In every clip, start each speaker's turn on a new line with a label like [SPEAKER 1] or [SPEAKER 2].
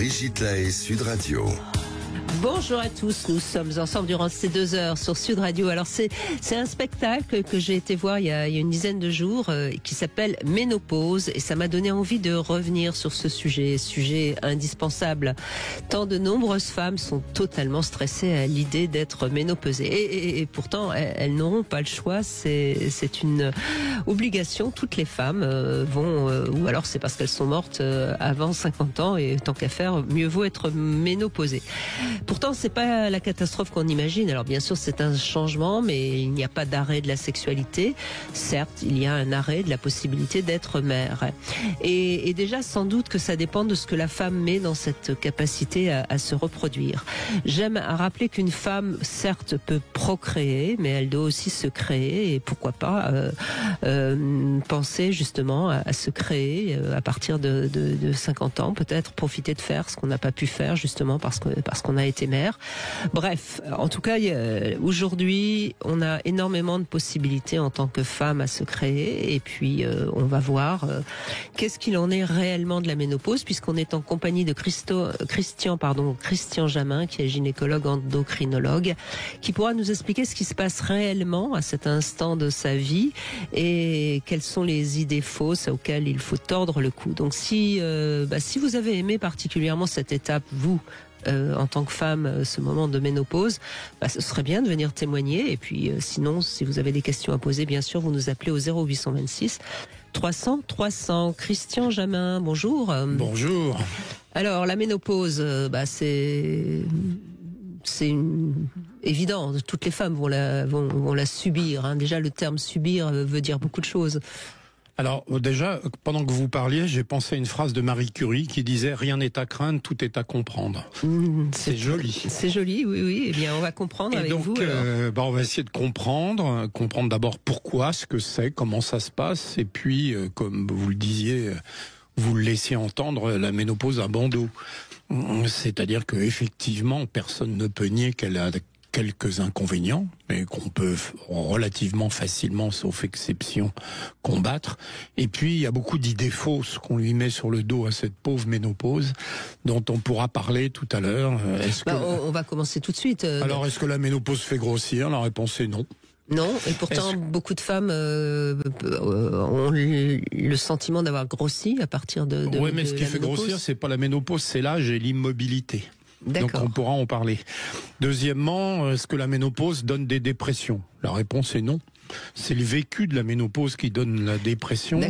[SPEAKER 1] Brigitte Lahaie, Sud Radio.
[SPEAKER 2] Bonjour à tous, nous sommes ensemble durant ces 2 heures sur Sud Radio. Alors c'est un spectacle que j'ai été voir il y a une dizaine de jours qui s'appelle Ménopause et ça m'a donné envie de revenir sur ce sujet indispensable. Tant de nombreuses femmes sont totalement stressées à l'idée d'être ménopausées et pourtant elles n'auront pas le choix, c'est une obligation. Toutes les femmes vont, ou alors c'est parce qu'elles sont mortes avant 50 ans et tant qu'à faire, mieux vaut être ménopausée. Pourtant, c'est pas la catastrophe qu'on imagine. Alors bien sûr, c'est un changement, mais il n'y a pas d'arrêt de la sexualité. Certes, il y a un arrêt de la possibilité d'être mère. Et déjà, sans doute que ça dépend de ce que la femme met dans cette capacité à se reproduire. J'aime à rappeler qu'une femme, certes, peut procréer, mais elle doit aussi se créer. Et pourquoi pas penser justement à se créer à partir de 50 ans, peut-être profiter de faire ce qu'on n'a pas pu faire justement parce qu'on a été mère. Bref, en tout cas, aujourd'hui, on a énormément de possibilités en tant que femme à se créer. Et puis, on va voir qu'est-ce qu'il en est réellement de la ménopause, puisqu'on est en compagnie de Christian Jamin, qui est gynécologue endocrinologue, qui pourra nous expliquer ce qui se passe réellement à cet instant de sa vie et quelles sont les idées fausses auxquelles il faut tordre le cou. Donc, si vous avez aimé particulièrement cette étape, vous, en tant que femme, ce moment de ménopause, ce serait bien de venir témoigner. Et puis sinon, si vous avez des questions à poser, bien sûr, vous nous appelez au 0826 300 300. Christian Jamin, bonjour.
[SPEAKER 3] Bonjour.
[SPEAKER 2] Alors, la ménopause, c'est évident. Toutes les femmes vont la subir. Hein. Déjà, le terme subir veut dire beaucoup de choses.
[SPEAKER 3] Alors déjà, pendant que vous parliez, j'ai pensé à une phrase de Marie Curie qui disait « Rien n'est à craindre, tout est à comprendre ». C'est joli.
[SPEAKER 2] C'est joli, oui. Eh bien, on va comprendre avec vous.
[SPEAKER 3] On va essayer de comprendre d'abord pourquoi, ce que c'est, comment ça se passe, et puis, comme vous le disiez, vous le laissiez entendre, la ménopause à bandeau. C'est-à-dire qu'effectivement, personne ne peut nier qu'elle a quelques inconvénients, mais qu'on peut relativement facilement, sauf exception, combattre. Et puis, il y a beaucoup d'idées fausses qu'on lui met sur le dos à cette pauvre ménopause, dont on pourra parler tout à l'heure.
[SPEAKER 2] On va commencer tout de suite.
[SPEAKER 3] Alors, est-ce que la ménopause fait grossir? La réponse est non.
[SPEAKER 2] Non, et pourtant beaucoup de femmes ont le sentiment d'avoir grossi à partir de
[SPEAKER 3] oui, mais ce qui fait grossir, c'est pas la ménopause, c'est l'âge et l'immobilité. Donc on pourra en parler. Deuxièmement, est-ce que la ménopause donne des dépressions? La réponse est non. C'est le vécu de la ménopause qui donne la dépression.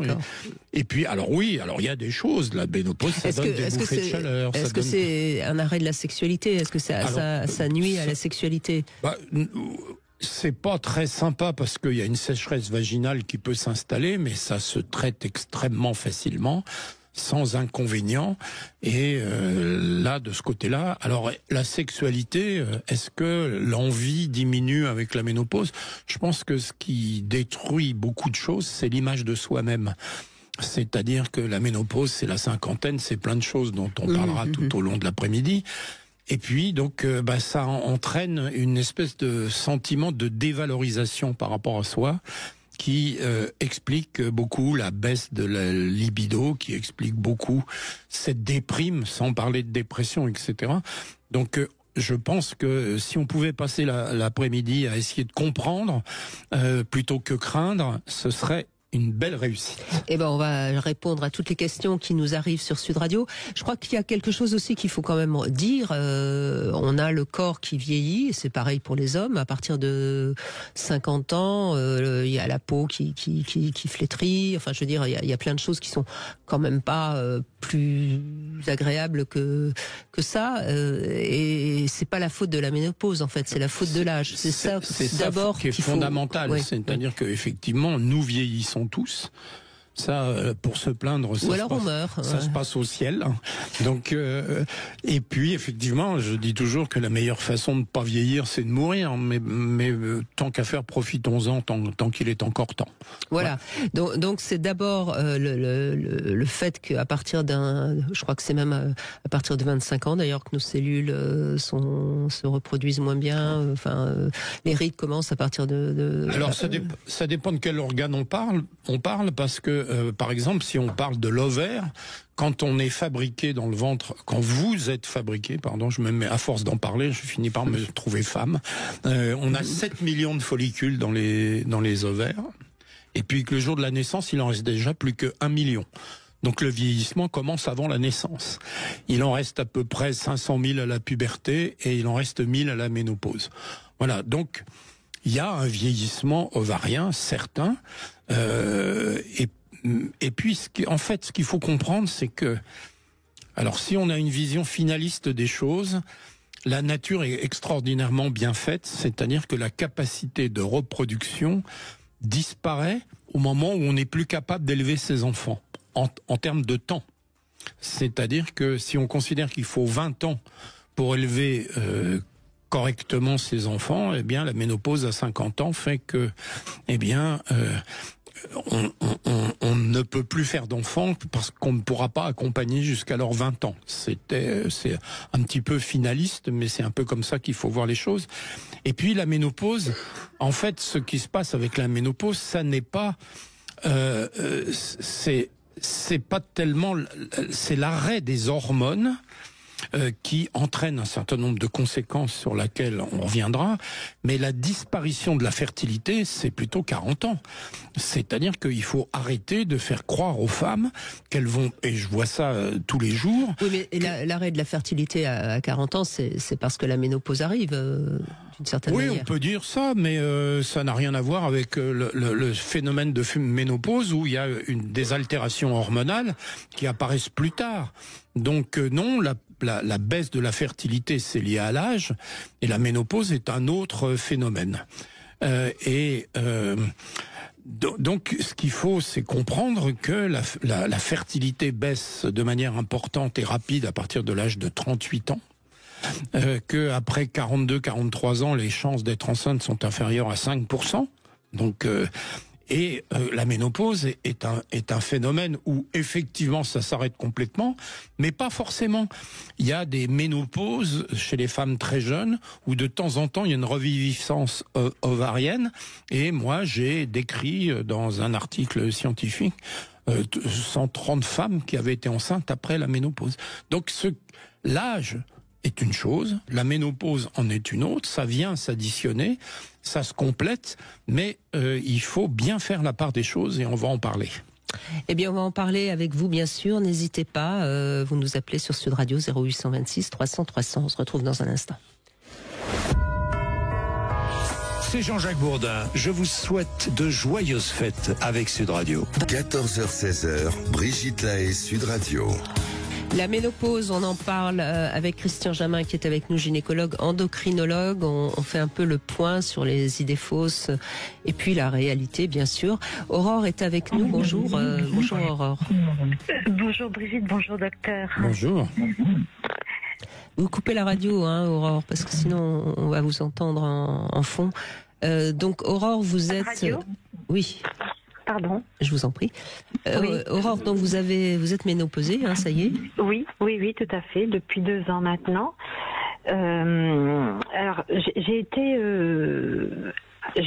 [SPEAKER 3] Et puis, il y a des choses. La ménopause, ça donne des bouffées de chaleur.
[SPEAKER 2] Est-ce que c'est un arrêt de la sexualité? Est-ce que ça nuit à la sexualité?
[SPEAKER 3] C'est pas très sympa parce qu'il y a une sécheresse vaginale qui peut s'installer, mais ça se traite extrêmement facilement, sans inconvénient. Et là, de ce côté-là, alors la sexualité, est-ce que l'envie diminue avec la ménopause? Je pense que ce qui détruit beaucoup de choses, c'est l'image de soi-même. C'est-à-dire que la ménopause, c'est la cinquantaine, c'est plein de choses dont on parlera tout au long de l'après-midi. Et puis, donc, ça entraîne une espèce de sentiment de dévalorisation par rapport à soi, qui explique beaucoup la baisse de la libido, qui explique beaucoup cette déprime, sans parler de dépression, etc. Donc, je pense que si on pouvait passer l'après-midi à essayer de comprendre, plutôt que craindre, ce serait une belle réussite.
[SPEAKER 2] On va répondre à toutes les questions qui nous arrivent sur Sud Radio. Je crois qu'il y a quelque chose aussi qu'il faut quand même dire. On a le corps qui vieillit, et c'est pareil pour les hommes. À partir de 50 ans, il y a la peau qui flétrit. Enfin, je veux dire, il y a plein de choses qui sont quand même pas plus agréables que ça. Et c'est pas la faute de la ménopause, en fait. C'est la faute de l'âge. C'est ça d'abord
[SPEAKER 3] qui est fondamental. Ouais. C'est-à-dire qu'effectivement, nous vieillissons tous. Ça, pour se plaindre,
[SPEAKER 2] on meurt.
[SPEAKER 3] Ça se passe au ciel. Donc, et puis effectivement, je dis toujours que la meilleure façon de ne pas vieillir, c'est de mourir. Mais tant qu'à faire, profitons-en tant qu'il est encore temps.
[SPEAKER 2] Voilà. Ouais. Donc c'est d'abord le fait qu'à partir je crois que c'est même à partir de 25 ans d'ailleurs que nos cellules se reproduisent moins bien. Les rides commencent à partir de.
[SPEAKER 3] Alors ça dépend de quel organe on parle parce que par exemple, si on parle de l'ovaire, quand on est fabriqué dans le ventre, quand vous êtes fabriqué, pardon, je me mets, à force d'en parler, je finis par me trouver femme, on a 7 millions de follicules dans les ovaires, et puis que le jour de la naissance, il en reste déjà plus que 1 million. Donc le vieillissement commence avant la naissance. Il en reste à peu près 500 000 à la puberté et il en reste 1000 à la ménopause. Voilà, donc il y a un vieillissement ovarien certain. Et puis, ce qu'il faut comprendre, c'est que, alors si on a une vision finaliste des choses, la nature est extraordinairement bien faite, c'est-à-dire que la capacité de reproduction disparaît au moment où on n'est plus capable d'élever ses enfants. En termes de temps. C'est-à-dire que si on considère qu'il faut 20 ans pour élever correctement ses enfants, eh bien la ménopause à 50 ans fait que on ne peut plus faire d'enfants parce qu'on ne pourra pas accompagner jusqu'à leurs 20 ans. C'est un petit peu finaliste, mais c'est un peu comme ça qu'il faut voir les choses. Et puis la ménopause, en fait, ce qui se passe avec la ménopause, ça n'est pas... c'est pas tellement, c'est l'arrêt des hormones qui entraîne un certain nombre de conséquences sur lesquelles on reviendra, mais la disparition de la fertilité, c'est plutôt 40 ans. C'est-à-dire qu'il faut arrêter de faire croire aux femmes qu'elles vont, et je vois ça tous les jours...
[SPEAKER 2] Oui, mais l'arrêt de la fertilité à 40 ans, c'est parce que la ménopause arrive, d'une certaine manière.
[SPEAKER 3] Oui, on peut dire ça, mais ça n'a rien à voir avec le phénomène de ménopause où il y a des altérations hormonales qui apparaissent plus tard. Donc non, la baisse de la fertilité, c'est lié à l'âge, et la ménopause est un autre phénomène. Donc, ce qu'il faut, c'est comprendre que la fertilité baisse de manière importante et rapide à partir de l'âge de 38 ans. Que après 42-43 ans, les chances d'être enceinte sont inférieures à 5%. Donc, la ménopause est un phénomène où effectivement ça s'arrête complètement, mais pas forcément. Il y a des ménopauses chez les femmes très jeunes où de temps en temps il y a une reviviscence ovarienne. Et moi j'ai décrit dans un article scientifique 130 femmes qui avaient été enceintes après la ménopause. Donc l'âge est une chose, la ménopause en est une autre, ça vient s'additionner, ça se complète, mais il faut bien faire la part des choses et on va en parler.
[SPEAKER 2] Eh bien, on va en parler avec vous, bien sûr. N'hésitez pas, vous nous appelez sur Sud Radio 0826 300 300. On se retrouve dans un instant.
[SPEAKER 4] C'est Jean-Jacques Bourdin. Je vous souhaite de joyeuses fêtes avec Sud Radio.
[SPEAKER 1] 14h-16h, Brigitte Lahaie, Sud Radio.
[SPEAKER 2] La ménopause, on en parle avec Christian Jamin qui est avec nous, gynécologue, endocrinologue. On fait un peu le point sur les idées fausses et puis la réalité, bien sûr. Aurore est avec nous. Bonjour, bonjour Aurore.
[SPEAKER 5] Bonjour Brigitte, bonjour docteur.
[SPEAKER 3] Bonjour.
[SPEAKER 2] Vous coupez la radio, hein, Aurore, parce que sinon on va vous entendre en fond. Donc Aurore, vous êtes...
[SPEAKER 5] Radio ?
[SPEAKER 2] Oui.
[SPEAKER 5] Pardon.
[SPEAKER 2] Je vous en prie.
[SPEAKER 5] Oui.
[SPEAKER 2] Aurore, donc vous êtes ménopausée, hein, ça y est ?
[SPEAKER 5] Oui, tout à fait, depuis 2 ans maintenant. Alors, j'ai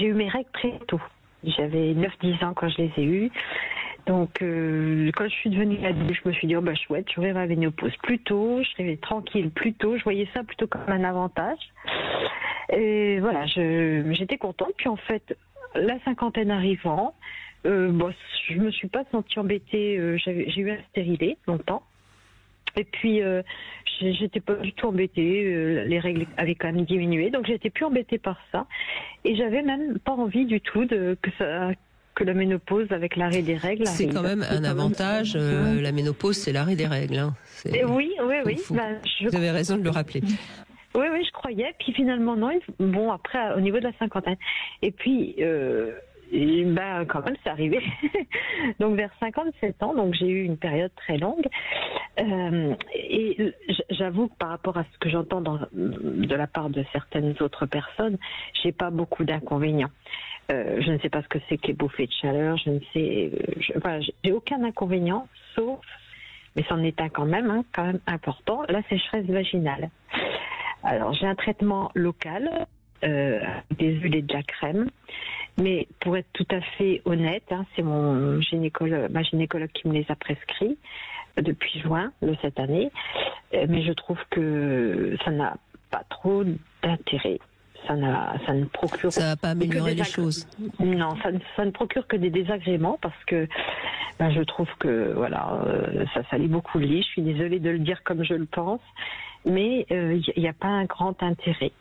[SPEAKER 5] eu mes règles très tôt. J'avais 9-10 ans quand je les ai eues. Donc, quand je suis devenue adulte, je me suis dit, chouette, j'aurai ma ménopause plus tôt, je serai tranquille plus tôt. Je voyais ça plutôt comme un avantage. Et voilà, j'étais contente. Puis en fait, la cinquantaine arrivant, je me suis pas sentie embêtée. J'ai eu un stérilet longtemps. Et puis, j'étais pas du tout embêtée. Les règles avaient quand même diminué. Donc, j'étais plus embêtée par ça. Et j'avais même pas envie du tout que la ménopause avec l'arrêt des règles arrive.
[SPEAKER 2] C'est quand même un avantage. La ménopause, c'est l'arrêt des règles. Hein.
[SPEAKER 5] Oui.
[SPEAKER 2] Vous avez raison de le rappeler.
[SPEAKER 5] Oui, je croyais. Puis finalement, non. Bon, après, au niveau de la cinquantaine. Et puis, quand même, c'est arrivé. Donc, vers 57 ans, donc j'ai eu une période très longue. Et j'avoue que par rapport à ce que j'entends de la part de certaines autres personnes, j'ai pas beaucoup d'inconvénients. Je ne sais pas ce que c'est que les bouffées de chaleur. J'ai aucun inconvénient, sauf, mais c'en est un quand même important, la sécheresse vaginale. Alors, j'ai un traitement local, des huiles et de la crème. Mais pour être tout à fait honnête, c'est ma gynécologue qui me les a prescrits depuis juin de cette année. Mais je trouve que ça n'a pas trop d'intérêt. Ça ne procure.
[SPEAKER 2] Ça va pas améliorer les choses.
[SPEAKER 5] Non, ça ne procure que des désagréments parce que je trouve que ça salit beaucoup le lit. Je suis désolée de le dire comme je le pense, mais il n'y a pas un grand intérêt.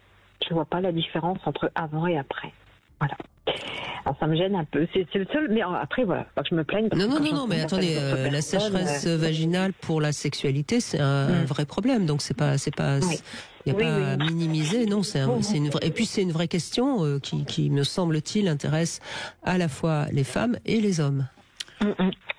[SPEAKER 5] Je vois pas la différence entre avant et après. Voilà. Alors ça me gêne un peu. C'est le seul. Mais après voilà, pas que je me plaigne.
[SPEAKER 2] Non, mais attendez, la sécheresse vaginale pour la sexualité, c'est un vrai problème. Donc c'est pas. Il n'y a pas à minimiser, non, c'est une vraie, et puis c'est une vraie question qui, me semble-t-il, intéresse à la fois les femmes et les hommes.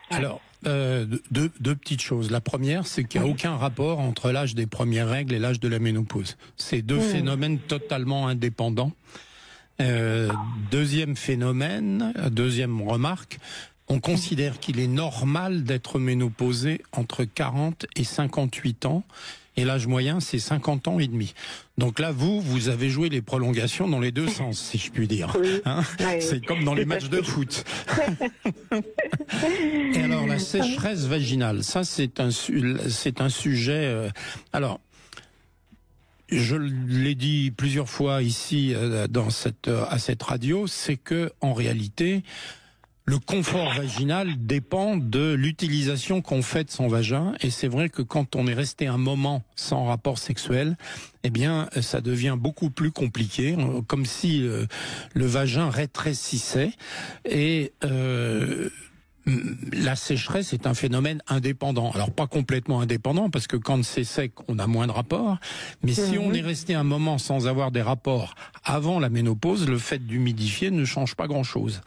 [SPEAKER 3] Alors, deux petites choses. La première, c'est qu'il n'y a aucun rapport entre l'âge des premières règles et l'âge de la ménopause. C'est deux phénomènes totalement indépendants. Deuxième phénomène, deuxième remarque, on considère qu'il est normal d'être ménopausé entre 40 et 58 ans. Et l'âge moyen, c'est 50 ans et demi. Donc là, vous avez joué les prolongations dans les deux sens, si je puis dire. C'est comme dans les matchs de foot. Et alors, la sécheresse vaginale, ça, c'est un sujet... alors, je l'ai dit plusieurs fois ici à cette radio, c'est que en réalité... Le confort vaginal dépend de l'utilisation qu'on fait de son vagin, et c'est vrai que quand on est resté un moment sans rapport sexuel, eh bien, ça devient beaucoup plus compliqué, comme si le vagin rétrécissait, et la sécheresse est un phénomène indépendant. Alors pas complètement indépendant, parce que quand c'est sec, on a moins de rapports, mais si on est resté un moment sans avoir des rapports avant la ménopause, le fait d'humidifier ne change pas grand-chose.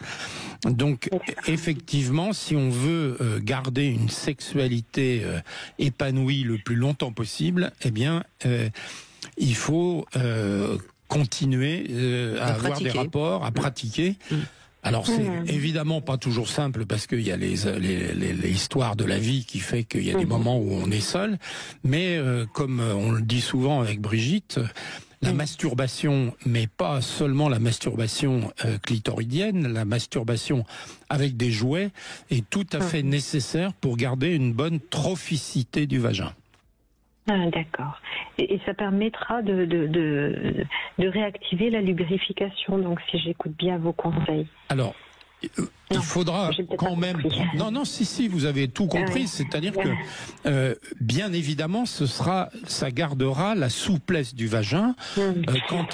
[SPEAKER 3] Donc effectivement, si on veut garder une sexualité épanouie le plus longtemps possible, eh bien il faut continuer à avoir des rapports, à pratiquer. Alors c'est évidemment pas toujours simple parce qu'il y a les histoires de la vie qui fait qu'il y a des moments où on est seul, mais comme on le dit souvent avec Brigitte, la masturbation, mais pas seulement la masturbation clitoridienne, la masturbation avec des jouets est tout à fait nécessaire pour garder une bonne trophicité du vagin.
[SPEAKER 5] D'accord. Et ça permettra de réactiver la lubrification, donc si j'écoute bien vos conseils. Alors, il faudra quand même... Non, si, vous avez tout compris. C'est-à-dire que, bien évidemment, ça gardera la souplesse du vagin. Quant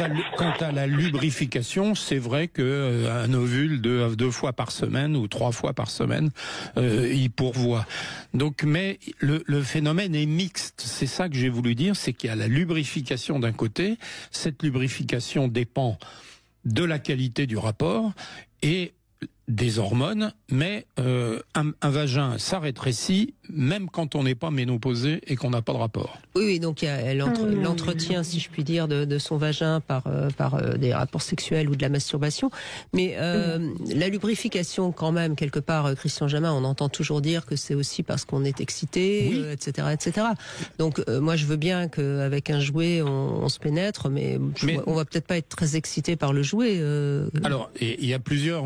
[SPEAKER 5] à la lubrification, c'est vrai qu'un ovule deux fois par semaine ou 3 fois par semaine, il pourvoit. Donc, mais le phénomène est mixte. C'est ça que j'ai voulu dire, c'est qu'il y a la lubrification d'un côté. Cette lubrification dépend de la qualité du rapport et des hormones, mais un vagin, ça rétrécit même quand on n'est pas ménopausé et qu'on n'a pas de rapport.
[SPEAKER 2] Oui, donc il y a l'entretien, si je puis dire, de son vagin par des rapports sexuels ou de la masturbation. Mais la lubrification, quand même, quelque part, Christian Jamin, on entend toujours dire que c'est aussi parce qu'on est excité, etc., etc. Donc moi, je veux bien qu'avec un jouet, on se pénètre, mais on va peut-être pas être très excité par le jouet.
[SPEAKER 3] Alors, il y a plusieurs...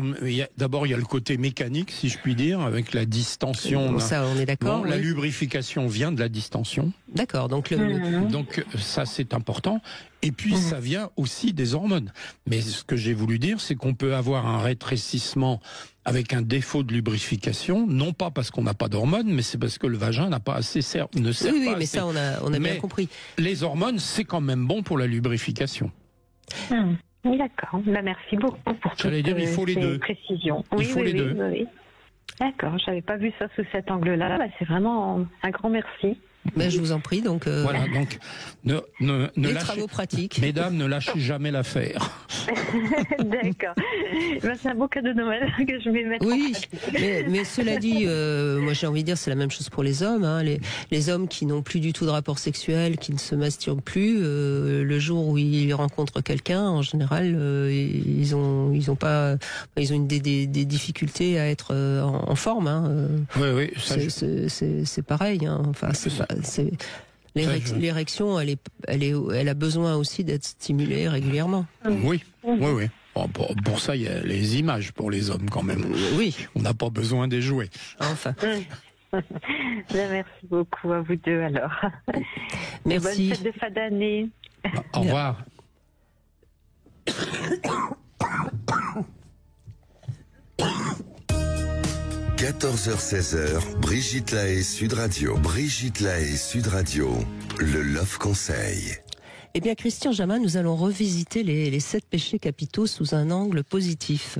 [SPEAKER 3] D'abord, il y a le côté mécanique, si je puis dire, avec la distension.
[SPEAKER 2] Ça, on est d'accord.
[SPEAKER 3] La lubrification vient de la distension.
[SPEAKER 2] D'accord. Donc
[SPEAKER 3] ça, c'est important. Et puis, ça vient aussi des hormones. Mais ce que j'ai voulu dire, c'est qu'on peut avoir un rétrécissement avec un défaut de lubrification, non pas parce qu'on n'a pas d'hormones, mais c'est parce que le vagin n'a pas assez ne sert pas
[SPEAKER 2] mais
[SPEAKER 3] assez.
[SPEAKER 2] ça, on a bien compris.
[SPEAKER 3] Les hormones, c'est quand même bon pour la lubrification.
[SPEAKER 5] D'accord. Merci beaucoup pour toutes ces précisions.
[SPEAKER 3] Il faut les deux.
[SPEAKER 5] Oui. D'accord. J'avais pas vu ça sous cet angle-là. C'est vraiment un grand merci.
[SPEAKER 2] Je vous en prie. Donc
[SPEAKER 3] voilà. Donc
[SPEAKER 2] les travaux pratiques.
[SPEAKER 3] Mesdames, ne lâchez jamais l'affaire.
[SPEAKER 5] D'accord. C'est un beau cadeau de Noël que je vais mettre.
[SPEAKER 2] Oui, mais cela dit, moi j'ai envie de dire c'est la même chose pour les hommes. Les hommes qui n'ont plus du tout de rapport sexuel, qui ne se masturbent plus, le jour où ils rencontrent quelqu'un, en général, ils ont des difficultés à être en forme.
[SPEAKER 3] Oui.
[SPEAKER 2] C'est pareil. Enfin, l'érection, elle a besoin aussi d'être stimulée régulièrement.
[SPEAKER 3] Oui. Bon, pour ça, il y a les images pour les hommes quand même.
[SPEAKER 2] Oui.
[SPEAKER 3] On n'a pas besoin des jouets.
[SPEAKER 2] Enfin.
[SPEAKER 5] Merci beaucoup à vous deux alors.
[SPEAKER 2] Merci.
[SPEAKER 5] Bonne fête de fin d'année.
[SPEAKER 3] Au revoir.
[SPEAKER 1] 14h-16h, Brigitte Lahaie, Sud Radio. Brigitte Lahaie, Sud Radio. Le Love Conseil.
[SPEAKER 2] Eh bien, Christian Jamin, nous allons revisiter les 7 péchés capitaux sous un angle positif.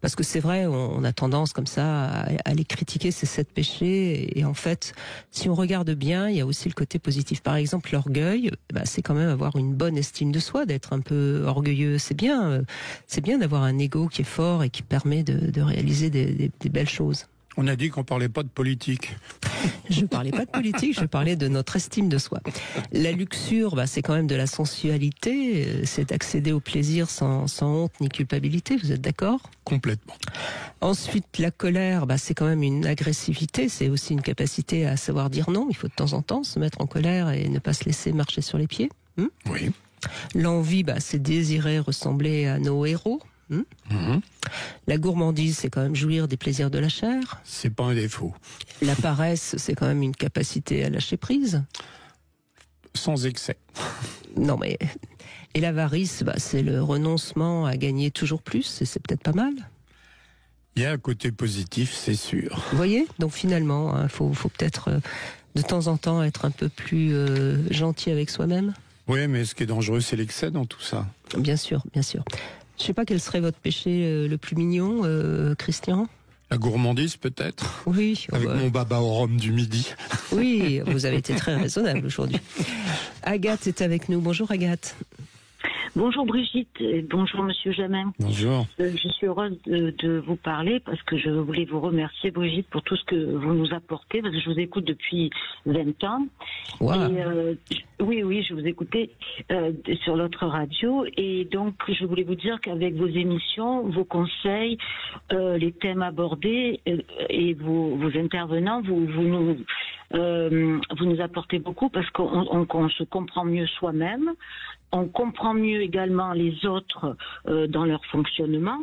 [SPEAKER 2] Parce que c'est vrai, on a tendance comme ça à les critiquer, ces 7 péchés. Et en fait, si on regarde bien, il y a aussi le côté positif. Par exemple, l'orgueil, c'est quand même avoir une bonne estime de soi, d'être un peu orgueilleux. C'est bien d'avoir un ego qui est fort et qui permet de réaliser des belles choses.
[SPEAKER 3] On a dit qu'on parlait pas de politique.
[SPEAKER 2] Je parlais pas de politique, je parlais de notre estime de soi. La luxure, c'est quand même de la sensualité, c'est d'accéder au plaisir sans honte ni culpabilité, vous êtes d'accord ?
[SPEAKER 3] Complètement.
[SPEAKER 2] Ensuite, la colère, c'est quand même une agressivité, c'est aussi une capacité à savoir dire non. Il faut de temps en temps se mettre en colère et ne pas se laisser marcher sur les pieds.
[SPEAKER 3] Oui.
[SPEAKER 2] L'envie, c'est désirer ressembler à nos héros. La gourmandise, c'est quand même jouir des plaisirs de la chair.
[SPEAKER 3] C'est pas un défaut.
[SPEAKER 2] La paresse, c'est quand même une capacité à lâcher prise.
[SPEAKER 3] Sans excès.
[SPEAKER 2] Non mais... Et l'avarice, c'est le renoncement à gagner toujours plus, et c'est peut-être pas mal.
[SPEAKER 3] Il y a un côté positif, c'est sûr.
[SPEAKER 2] Vous voyez ? Donc finalement, faut peut-être de temps en temps être un peu plus gentil avec soi-même.
[SPEAKER 3] Oui, mais ce qui est dangereux, c'est l'excès dans tout ça.
[SPEAKER 2] Bien sûr, bien sûr. Je ne sais pas quel serait votre péché le plus mignon, Christian ?
[SPEAKER 3] La gourmandise, peut-être ?
[SPEAKER 2] Oui.
[SPEAKER 3] Avec mon baba au rhum du midi.
[SPEAKER 2] Oui, vous avez été très raisonnable aujourd'hui. Agathe est avec nous. Bonjour Agathe.
[SPEAKER 6] Bonjour Brigitte, et bonjour Monsieur Jamin.
[SPEAKER 3] Bonjour.
[SPEAKER 6] Je suis heureuse de vous parler parce que je voulais vous remercier Brigitte pour tout ce que vous nous apportez, parce que je vous écoute depuis 20 ans.
[SPEAKER 2] Wow.
[SPEAKER 6] Et, oui, je vous écoutais sur notre radio, et donc je voulais vous dire qu'avec vos émissions, vos conseils, les thèmes abordés et vos intervenants, vous nous apportez beaucoup parce qu'on se comprend mieux soi-même. On comprend mieux également les autres dans leur fonctionnement,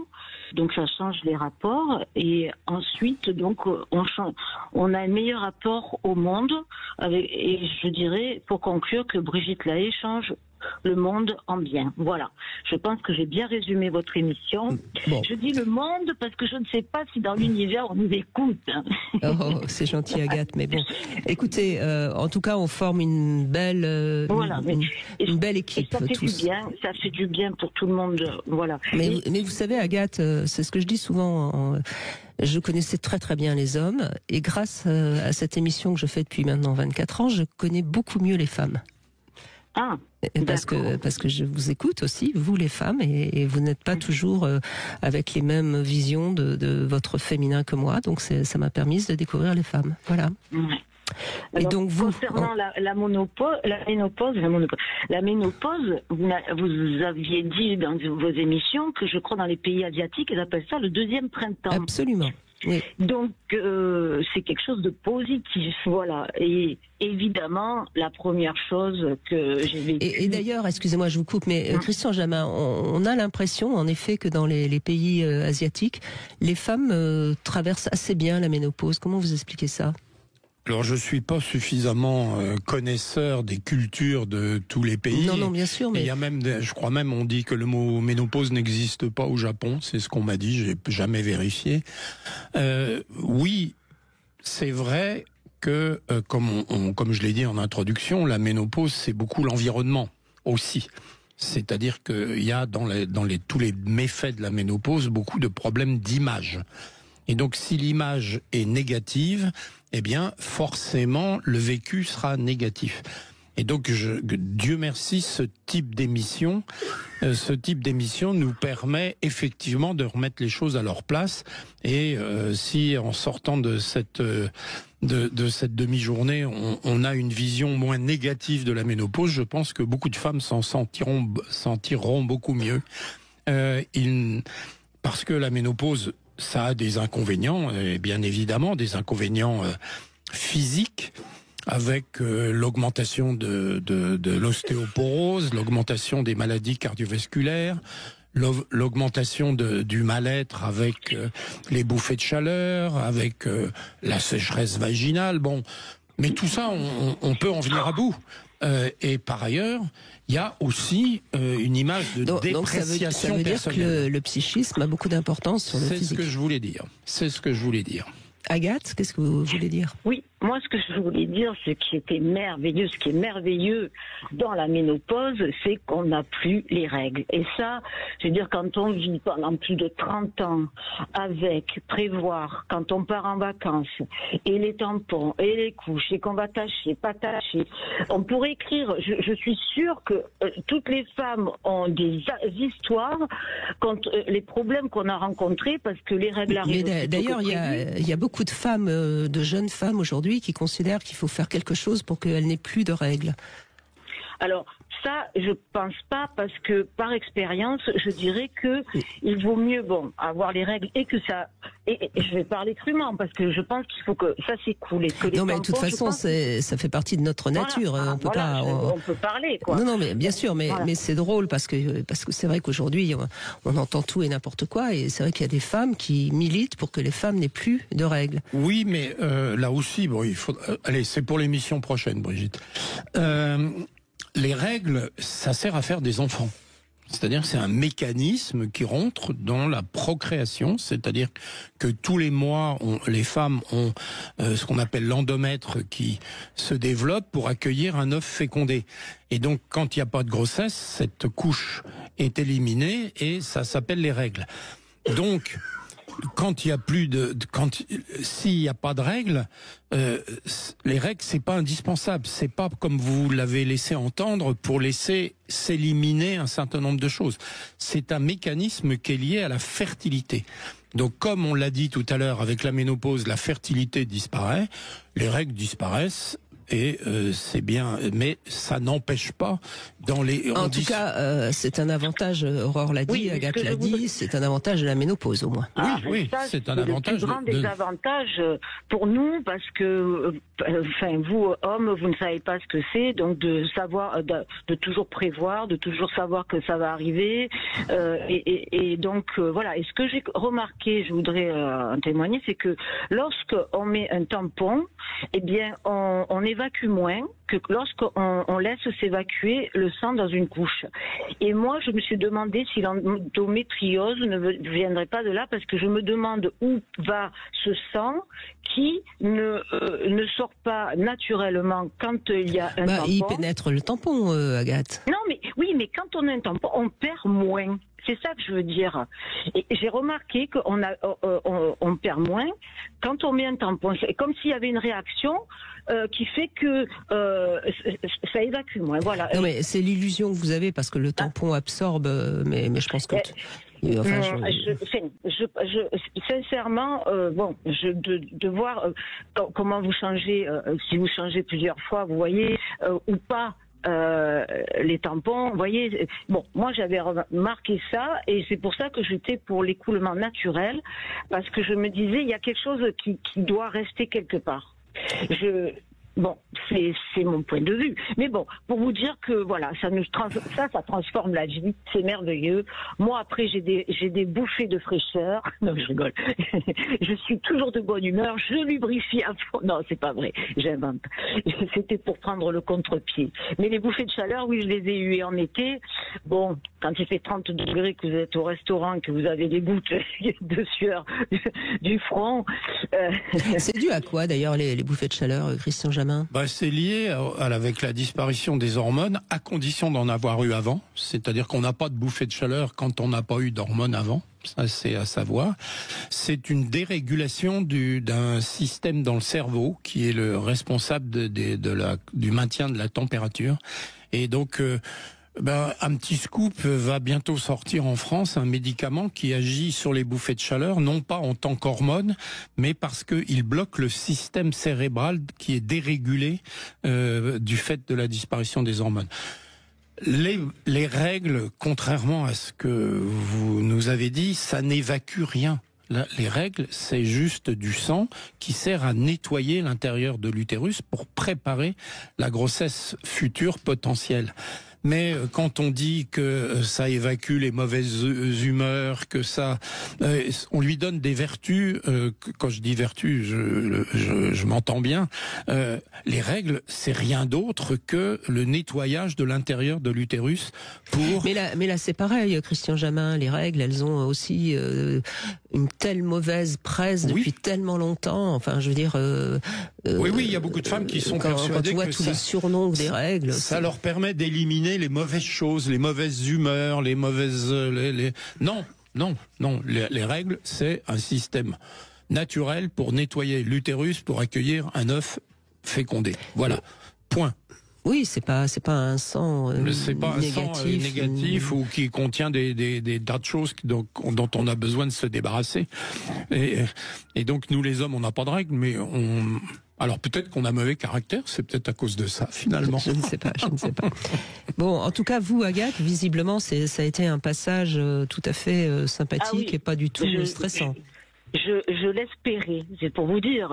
[SPEAKER 6] donc ça change les rapports. Et ensuite, donc, on a un meilleur rapport au monde. Et je dirais, pour conclure, que Brigitte Lahaie change le monde en bien. Voilà. Je pense que j'ai bien résumé votre émission. Bon. Je dis le monde parce que je ne sais pas si dans l'univers on nous écoute.
[SPEAKER 2] Oh, c'est gentil Agathe, mais bon. Écoutez, en tout cas, on forme une belle, une belle équipe.
[SPEAKER 6] Ça fait
[SPEAKER 2] tous.
[SPEAKER 6] Du bien. Ça fait du bien pour tout le monde. Voilà.
[SPEAKER 2] Mais vous savez, Agathe, c'est ce que je dis souvent. Je connaissais très très bien les hommes, et grâce à cette émission que je fais depuis maintenant 24 ans, je connais beaucoup mieux les femmes.
[SPEAKER 6] Ah,
[SPEAKER 2] parce que je vous écoute aussi, vous les femmes, et vous n'êtes pas toujours avec les mêmes visions de votre féminin que moi, donc ça m'a permis de découvrir les femmes. Voilà.
[SPEAKER 6] Ouais.
[SPEAKER 2] Et
[SPEAKER 6] alors,
[SPEAKER 2] donc vous,
[SPEAKER 6] concernant la ménopause, vous aviez dit dans vos émissions que je crois dans les pays asiatiques, ils appellent ça le deuxième printemps.
[SPEAKER 2] Absolument. Oui.
[SPEAKER 6] Donc c'est quelque chose de positif, voilà. Et évidemment, la première chose que j'ai vécue...
[SPEAKER 2] Et d'ailleurs, excusez-moi, je vous coupe, mais Christian Jamin, on a l'impression, en effet, que dans les pays asiatiques, les femmes traversent assez bien la ménopause. Comment vous expliquez ça ?
[SPEAKER 3] Alors, je suis pas suffisamment connaisseur des cultures de tous les pays.
[SPEAKER 2] Non, bien sûr, mais...
[SPEAKER 3] Il y a même, je crois même, on dit que le mot ménopause n'existe pas au Japon. C'est ce qu'on m'a dit, j'ai jamais vérifié. Oui, c'est vrai que, comme je l'ai dit en introduction, la ménopause, c'est beaucoup l'environnement aussi. C'est-à-dire qu'il y a dans tous les méfaits de la ménopause beaucoup de problèmes d'image. Et donc, si l'image est négative, eh bien, forcément, le vécu sera négatif. Et donc, Dieu merci, ce type d'émission nous permet effectivement de remettre les choses à leur place. Et si, en sortant de cette demi-journée, on a une vision moins négative de la ménopause, je pense que beaucoup de femmes s'en tireront beaucoup mieux. Parce que la ménopause, ça a des inconvénients, et bien évidemment des inconvénients physiques, avec l'augmentation de l'ostéoporose, l'augmentation des maladies cardiovasculaires, l'augmentation du mal-être avec les bouffées de chaleur, avec la sécheresse vaginale. Bon, mais tout ça, on peut en venir à bout. Et par ailleurs, il y a aussi une image de dépréciation
[SPEAKER 2] donc ça veut dire
[SPEAKER 3] personnelle.
[SPEAKER 2] que le psychisme a beaucoup d'importance sur le physique.
[SPEAKER 3] C'est ce que je voulais dire. C'est ce que je voulais dire.
[SPEAKER 2] Agathe, qu'est-ce que vous voulez dire?
[SPEAKER 6] Oui, moi ce que je voulais dire, ce qui était merveilleux, ce qui est merveilleux dans la ménopause, c'est qu'on n'a plus les règles. Et ça, je veux dire, quand on vit pendant plus de 30 ans avec prévoir, quand on part en vacances, et les tampons, et les couches, et qu'on va tâcher, pas tâcher, on pourrait écrire, je suis sûre que toutes les femmes ont des histoires contre les problèmes qu'on a rencontrés parce que les règles arrivent.
[SPEAKER 2] Mais d'ailleurs, il y a beaucoup de femmes, de jeunes femmes aujourd'hui qui considèrent qu'il faut faire quelque chose pour qu'elles n'aient plus de règles.
[SPEAKER 6] Alors, ça, je pense pas, parce que par expérience, je dirais que il vaut mieux, avoir les règles et que ça, et je vais parler crûment, parce que je pense qu'il faut que ça s'écoule.
[SPEAKER 2] Non, mais de toute façon, ça fait partie de notre nature.
[SPEAKER 6] Voilà, on peut parler, quoi.
[SPEAKER 2] Non, mais bien sûr, mais c'est drôle parce que c'est vrai qu'aujourd'hui, on entend tout et n'importe quoi, et c'est vrai qu'il y a des femmes qui militent pour que les femmes n'aient plus de règles.
[SPEAKER 3] Oui, mais là aussi, il faut. Allez, c'est pour l'émission prochaine, Brigitte. Les règles, ça sert à faire des enfants. C'est-à-dire c'est un mécanisme qui rentre dans la procréation, c'est-à-dire que tous les mois, les femmes ont ce qu'on appelle l'endomètre qui se développe pour accueillir un œuf fécondé. Et donc, quand il n'y a pas de grossesse, cette couche est éliminée et ça s'appelle les règles. Donc, s'il n'y a pas de règles, les règles, c'est pas indispensable. C'est pas comme vous l'avez laissé entendre pour laisser s'éliminer un certain nombre de choses. C'est un mécanisme qui est lié à la fertilité. Donc, comme on l'a dit tout à l'heure avec la ménopause, la fertilité disparaît, les règles disparaissent. Et c'est bien, mais ça n'empêche pas dans les.
[SPEAKER 2] En tout cas, c'est un avantage. Aurore l'a dit, Agathe l'a dit. C'est un avantage de la ménopause au moins.
[SPEAKER 3] Oui, c'est un avantage.
[SPEAKER 6] C'est le plus grand des avantages pour nous, parce que, vous hommes, vous ne savez pas ce que c'est, donc de savoir, de toujours prévoir, de toujours savoir que ça va arriver, et donc voilà. Et ce que j'ai remarqué, je voudrais en témoigner, c'est que lorsque on met un tampon, eh bien, on évacue moins que lorsqu'on laisse s'évacuer le sang dans une couche. Et moi, je me suis demandé si l'endométriose ne viendrait pas de là, parce que je me demande où va ce sang qui ne sort pas naturellement quand il y a un tampon.
[SPEAKER 2] Il pénètre le tampon, Agathe.
[SPEAKER 6] Non, mais oui, mais quand on a un tampon, on perd moins. C'est ça que je veux dire. Et j'ai remarqué qu'on perd moins quand on met un tampon. C'est comme s'il y avait une réaction qui fait que ça évacue moins. Voilà.
[SPEAKER 2] Non, mais c'est l'illusion que vous avez, parce que le tampon absorbe, mais je pense que...
[SPEAKER 6] Sincèrement, de voir comment vous changez, si vous changez plusieurs fois, vous voyez, ou pas, les tampons, vous voyez. Bon, moi j'avais remarqué ça, et c'est pour ça que j'étais pour l'écoulement naturel, parce que je me disais, il y a quelque chose qui doit rester quelque part. Bon, c'est mon point de vue. Mais bon, pour vous dire que voilà, ça transforme la vie, c'est merveilleux. Moi, après, j'ai des bouffées de fraîcheur. Non, je rigole. Je suis toujours de bonne humeur. Je lubrifie à fond. Non, c'est pas vrai. J'invente. C'était pour prendre le contre-pied. Mais les bouffées de chaleur, oui, je les ai eues en été. Bon, quand il fait 30 degrés, que vous êtes au restaurant, que vous avez des gouttes de sueur du front.
[SPEAKER 2] C'est dû à quoi, d'ailleurs, les bouffées de chaleur, Christian Jamin?
[SPEAKER 3] C'est lié avec la disparition des hormones, à condition d'en avoir eu avant. C'est-à-dire qu'on n'a pas de bouffée de chaleur quand on n'a pas eu d'hormones avant. Ça, c'est à savoir. C'est une dérégulation d'un système dans le cerveau qui est le responsable du maintien de la température. Et donc... un petit scoop va bientôt sortir en France, un médicament qui agit sur les bouffées de chaleur, non pas en tant qu'hormone, mais parce qu'il bloque le système cérébral qui est dérégulé du fait de la disparition des hormones. Les règles, contrairement à ce que vous nous avez dit, ça n'évacue rien. Les règles, c'est juste du sang qui sert à nettoyer l'intérieur de l'utérus pour préparer la grossesse future potentielle. Mais quand on dit que ça évacue les mauvaises humeurs, que ça, on lui donne des vertus. Quand je dis vertus, je m'entends bien. Les règles, c'est rien d'autre que le nettoyage de l'intérieur de l'utérus pour.
[SPEAKER 2] Mais là, c'est pareil, Christian Jamin. Les règles, elles ont aussi une telle mauvaise presse depuis tellement longtemps. Enfin, je veux dire.
[SPEAKER 3] Oui, il y a beaucoup de femmes qui sont persuadées
[SPEAKER 2] quand tu vois
[SPEAKER 3] que
[SPEAKER 2] tous les surnoms des règles,
[SPEAKER 3] ça leur permet d'éliminer les mauvaises choses, les mauvaises humeurs, les mauvaises. Non. Les règles, c'est un système naturel pour nettoyer l'utérus, pour accueillir un œuf fécondé. Voilà. Point.
[SPEAKER 2] Oui, c'est pas un sang
[SPEAKER 3] négatif ou qui contient des tas de choses dont on a besoin de se débarrasser. Et donc nous les hommes, on n'a pas de règles, mais alors peut-être qu'on a mauvais caractère, c'est peut-être à cause de ça finalement.
[SPEAKER 2] Je ne sais pas. Bon, en tout cas, vous, Agathe, visiblement, ça a été un passage tout à fait sympathique et pas du tout stressant.
[SPEAKER 6] Je l'espérais. C'est pour vous dire,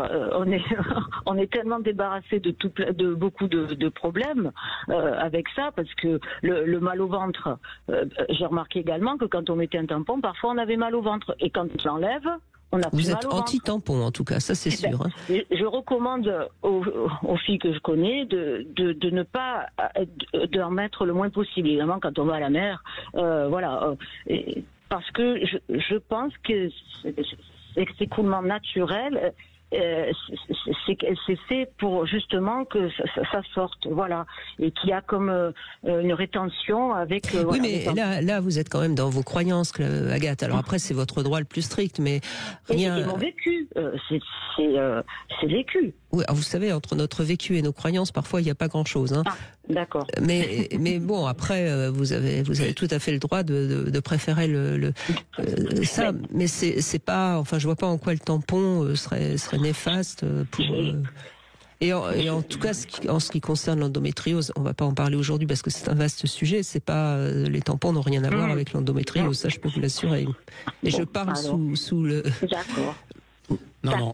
[SPEAKER 6] on est tellement débarrassé de beaucoup de problèmes avec ça, parce que le mal au ventre. J'ai remarqué également que quand on mettait un tampon, parfois on avait mal au ventre, et quand on l'enlève, on a plus mal au ventre. Vous êtes
[SPEAKER 2] anti-tampon, en tout cas, ça c'est sûr.
[SPEAKER 6] Je recommande aux filles que je connais de ne pas d'en mettre le moins possible. Évidemment, quand on va à la mer, voilà. Parce que je pense que cet écoulement naturel, c'est fait pour justement que ça sorte, voilà, et qu'il y a comme une rétention avec.
[SPEAKER 2] Oui, mais là, vous êtes quand même dans vos croyances, Agathe. Alors après, c'est votre droit le plus strict, mais rien.
[SPEAKER 6] Et mon vécu, c'est vécu.
[SPEAKER 2] Oui, alors vous savez, entre notre vécu et nos croyances, parfois il n'y a pas grand-chose. Hein.
[SPEAKER 6] Ah, d'accord.
[SPEAKER 2] Mais bon, après, vous avez tout à fait le droit de préférer ça, mais c'est pas. Enfin, je vois pas en quoi le tampon serait néfaste pour. Et en tout cas, en ce qui concerne l'endométriose, on va pas en parler aujourd'hui parce que c'est un vaste sujet. C'est pas les tampons n'ont rien à voir avec l'endométriose, ça je peux vous l'assurer. Et je parle sous le.
[SPEAKER 6] D'accord.
[SPEAKER 3] Non.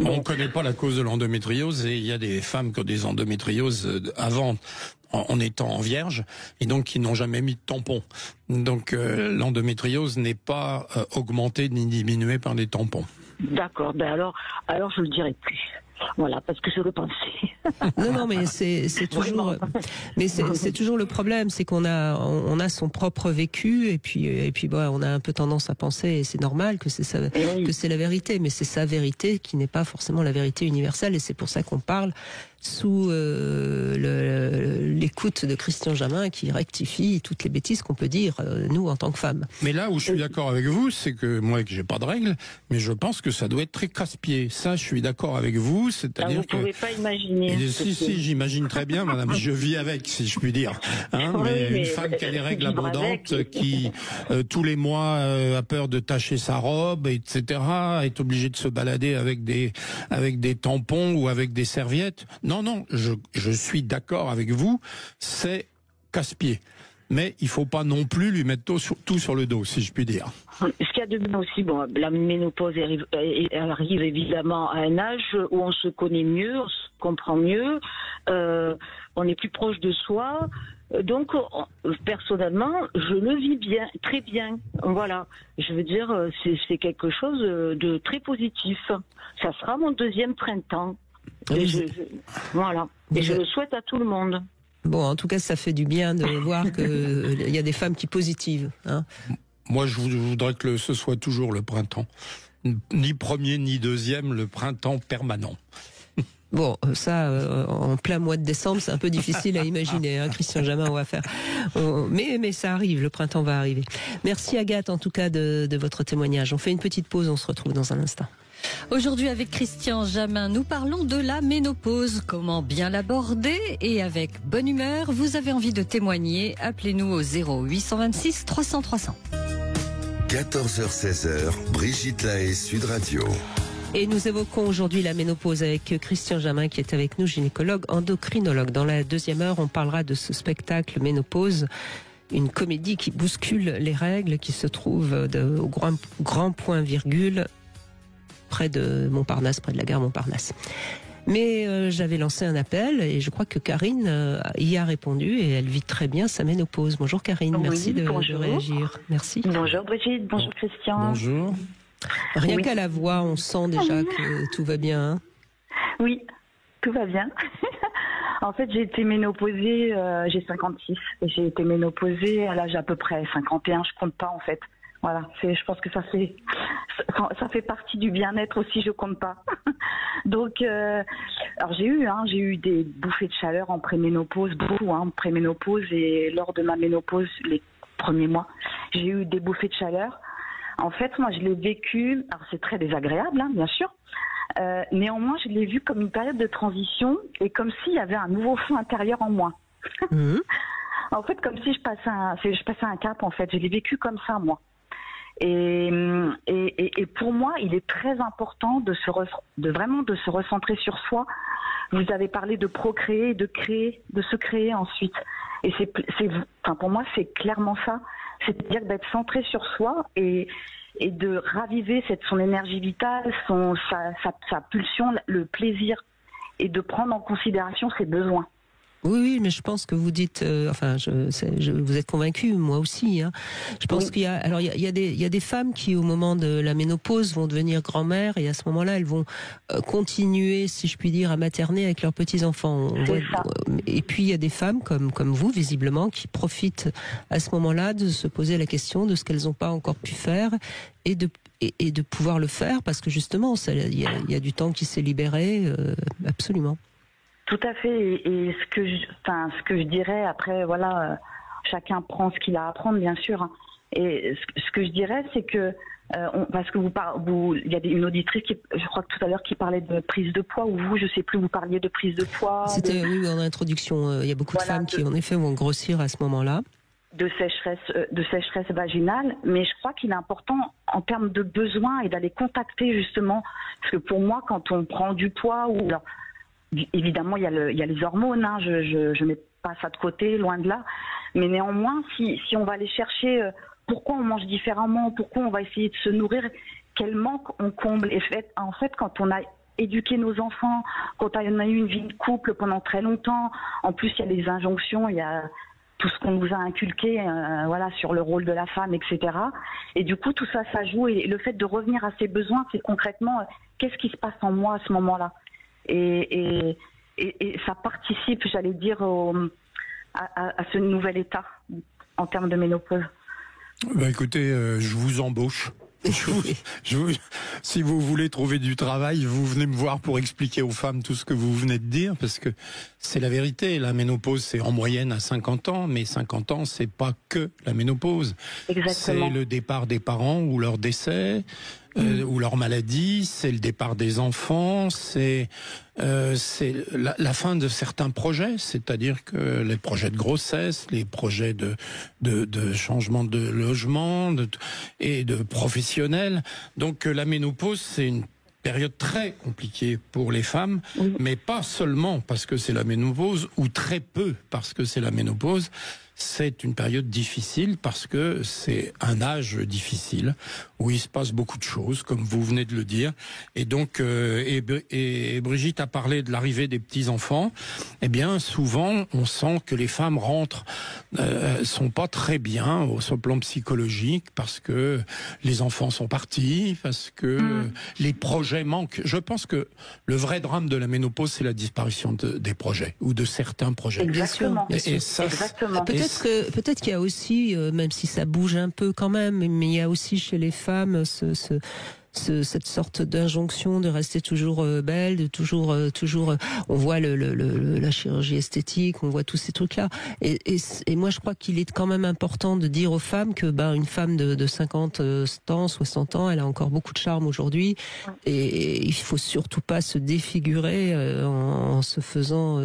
[SPEAKER 3] On ne connaît pas la cause de l'endométriose et il y a des femmes qui ont des endométrioses avant, en étant vierges, et donc qui n'ont jamais mis de tampon. Donc l'endométriose n'est pas augmentée ni diminuée par des tampons. D'accord,
[SPEAKER 6] alors je le dirai plus. Voilà, parce que je le pensais.
[SPEAKER 2] Non, mais c'est toujours, c'est toujours le problème, c'est qu'on a son propre vécu et puis on a un peu tendance à penser, et c'est normal que c'est la vérité, mais c'est sa vérité qui n'est pas forcément la vérité universelle, et c'est pour ça qu'on parle sous l'écoute de Christian Jamin qui rectifie toutes les bêtises qu'on peut dire nous en tant que femmes.
[SPEAKER 3] Mais là où je suis d'accord avec vous, c'est que moi que j'ai pas de règles, mais je pense que ça doit être très casse-pied. Ça, je suis d'accord avec vous, c'est-à-dire que vous
[SPEAKER 6] pouvez pas imaginer.
[SPEAKER 3] Si, j'imagine très bien, madame. Je vis avec, si je puis dire. Mais une femme qui a des règles abondantes, qui tous les mois a peur de tacher sa robe, etc., est obligée de se balader avec des tampons ou avec des serviettes. Non, je suis d'accord avec vous, c'est casse-pied. Mais il ne faut pas non plus lui mettre tout sur le dos, si je puis dire.
[SPEAKER 6] Ce qu'il y a de bien aussi, la ménopause arrive évidemment à un âge où on se connaît mieux, on se comprend mieux, on est plus proche de soi. Donc, personnellement, je le vis bien, très bien. Voilà. Je veux dire, c'est quelque chose de très positif. Ça sera mon deuxième printemps. Et voilà. Et je le souhaite à tout le monde.
[SPEAKER 2] Bon, en tout cas, ça fait du bien de voir qu'il y a des femmes qui positivent. Hein.
[SPEAKER 3] Moi, je voudrais que ce soit toujours le printemps. Ni premier, ni deuxième, le printemps permanent.
[SPEAKER 2] Bon, ça, en plein mois de décembre, c'est un peu difficile à imaginer, hein, Christian Jamin, on va faire. Mais ça arrive, le printemps va arriver. Merci Agathe, en tout cas, de votre témoignage. On fait une petite pause, on se retrouve dans un instant.
[SPEAKER 7] Aujourd'hui, avec Christian Jamin, nous parlons de la ménopause, comment bien l'aborder, et avec bonne humeur, vous avez envie de témoigner, appelez-nous au 0826 300 300.
[SPEAKER 1] 14h-16h, Brigitte Lahaie, Sud Radio.
[SPEAKER 2] Et nous évoquons aujourd'hui la ménopause avec Christian Jamin qui est avec nous, gynécologue, endocrinologue. Dans la deuxième heure, on parlera de ce spectacle Ménopause, une comédie qui bouscule les règles, qui se trouve au grand point virgule, près de Montparnasse, près de la gare Montparnasse. Mais j'avais lancé un appel et je crois que Karine y a répondu et elle vit très bien sa ménopause. Bonjour Karine,
[SPEAKER 5] Oui,
[SPEAKER 2] merci de
[SPEAKER 5] bonjour.
[SPEAKER 2] réagir. Merci.
[SPEAKER 5] Bonjour Brigitte, bonjour Christian.
[SPEAKER 3] Bonjour.
[SPEAKER 2] Rien
[SPEAKER 5] Oui.
[SPEAKER 2] qu'à la voix, on sent déjà que tout va bien. Hein.
[SPEAKER 5] Oui, tout va bien. En fait, j'ai été ménopausée, j'ai 56, et j'ai été ménopausée à l'âge à peu près 51, je compte pas en fait. Voilà, je pense que ça fait partie du bien-être aussi, je compte pas. Donc, alors j'ai eu des bouffées de chaleur en préménopause, beaucoup, en préménopause, et lors de ma ménopause, les premiers mois, j'ai eu des bouffées de chaleur. En fait, moi, je l'ai vécu, alors c'est très désagréable, bien sûr. Néanmoins, je l'ai vu comme une période de transition et comme s'il y avait un nouveau feu intérieur en moi. En fait, comme si je passais un cap, en fait. Je l'ai vécu comme ça, moi. Et pour moi, il est très important de se recentrer sur soi. Vous avez parlé de procréer, de créer, de se créer ensuite. Et pour moi, c'est clairement ça. C'est-à-dire d'être centré sur soi et de raviver son énergie vitale, sa pulsion, le plaisir, et de prendre en considération ses besoins.
[SPEAKER 2] Oui, mais je pense que vous dites, vous êtes convaincu, moi aussi. Hein. Je pense qu'il y a des femmes qui, au moment de la ménopause, vont devenir grand-mères et à ce moment-là, elles vont continuer, si je puis dire, à materner avec leurs petits-enfants. Et puis il y a des femmes comme vous, visiblement, qui profitent à ce moment-là de se poser la question de ce qu'elles n'ont pas encore pu faire et de pouvoir le faire parce que justement, il y a du temps qui s'est libéré, absolument.
[SPEAKER 5] Tout à fait. Et ce que je dirais après, voilà, chacun prend ce qu'il a à prendre, bien sûr. Et ce que je dirais, c'est que parce que il y a une auditrice je crois que tout à l'heure qui parlait de prise de poids, ou vous, je sais plus, vous parliez de prise de poids.
[SPEAKER 2] C'était oui, en introduction. Il y a beaucoup de femmes qui, en effet, vont grossir à ce moment-là.
[SPEAKER 5] De sécheresse vaginale, mais je crois qu'il est important en termes de besoins et d'aller contacter justement, parce que pour moi, quand on prend du poids alors, évidemment, il y a les hormones, je mets pas ça de côté, loin de là. Mais néanmoins, si on va aller chercher pourquoi on mange différemment, pourquoi on va essayer de se nourrir, quel manque on comble. Et en fait, quand on a éduqué nos enfants, quand on a eu une vie de couple pendant très longtemps, en plus, il y a les injonctions, il y a tout ce qu'on nous a inculqué, sur le rôle de la femme, etc. Et du coup, tout ça, ça joue. Et le fait de revenir à ses besoins, c'est concrètement, qu'est-ce qui se passe en moi à ce moment-là ? Et ça participe, j'allais dire, à ce nouvel état en termes de ménopause.
[SPEAKER 3] Écoutez, je vous embauche. Si vous voulez trouver du travail, vous venez me voir pour expliquer aux femmes tout ce que vous venez de dire, parce que c'est la vérité. La ménopause, c'est en moyenne à 50 ans, mais 50 ans, c'est pas que la ménopause.
[SPEAKER 5] Exactement.
[SPEAKER 3] C'est le départ des parents ou leur décès, ou leur maladie, c'est le départ des enfants, c'est la fin de certains projets, c'est-à-dire que les projets de grossesse, les projets de changement de logement et de professionnel. Donc la ménopause, c'est une période très compliquée pour les femmes, mais pas seulement parce que c'est la ménopause, ou très peu parce que c'est la ménopause. C'est une période difficile parce que c'est un âge difficile où il se passe beaucoup de choses, comme vous venez de le dire. Et donc, et Brigitte a parlé de l'arrivée des petits-enfants. Eh bien, souvent, on sent que les femmes rentrent, sont pas très bien au plan psychologique parce que les enfants sont partis, parce que les projets manquent. Je pense que le vrai drame de la ménopause, c'est la disparition des projets ou de certains projets.
[SPEAKER 5] Exactement.
[SPEAKER 3] Et ça,
[SPEAKER 5] exactement.
[SPEAKER 2] Peut-être qu'il y a aussi, même si ça bouge un peu quand même, mais il y a aussi chez les femmes cette sorte d'injonction de rester toujours belle, de toujours. On voit la chirurgie esthétique, on voit tous ces trucs-là. Et moi, je crois qu'il est quand même important de dire aux femmes que une femme de 50 ans, 60 ans, elle a encore beaucoup de charme aujourd'hui. Et il faut surtout pas se défigurer en se faisant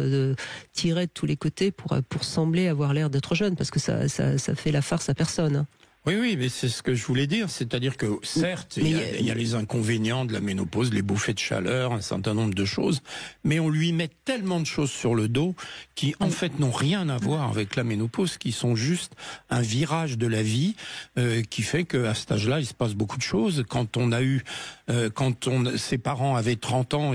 [SPEAKER 2] tirer de tous les côtés pour sembler avoir l'air d'être jeune, parce que ça fait la farce à personne. Hein.
[SPEAKER 3] Oui, mais c'est ce que je voulais dire. C'est-à-dire que, certes, il y a les inconvénients de la ménopause, les bouffées de chaleur, un certain nombre de choses, mais on lui met tellement de choses sur le dos qui, en fait, n'ont rien à voir avec la ménopause, qui sont juste un virage de la vie qui fait qu'à cet âge-là, il se passe beaucoup de choses. Quand on a eu, ses parents avaient 30 ans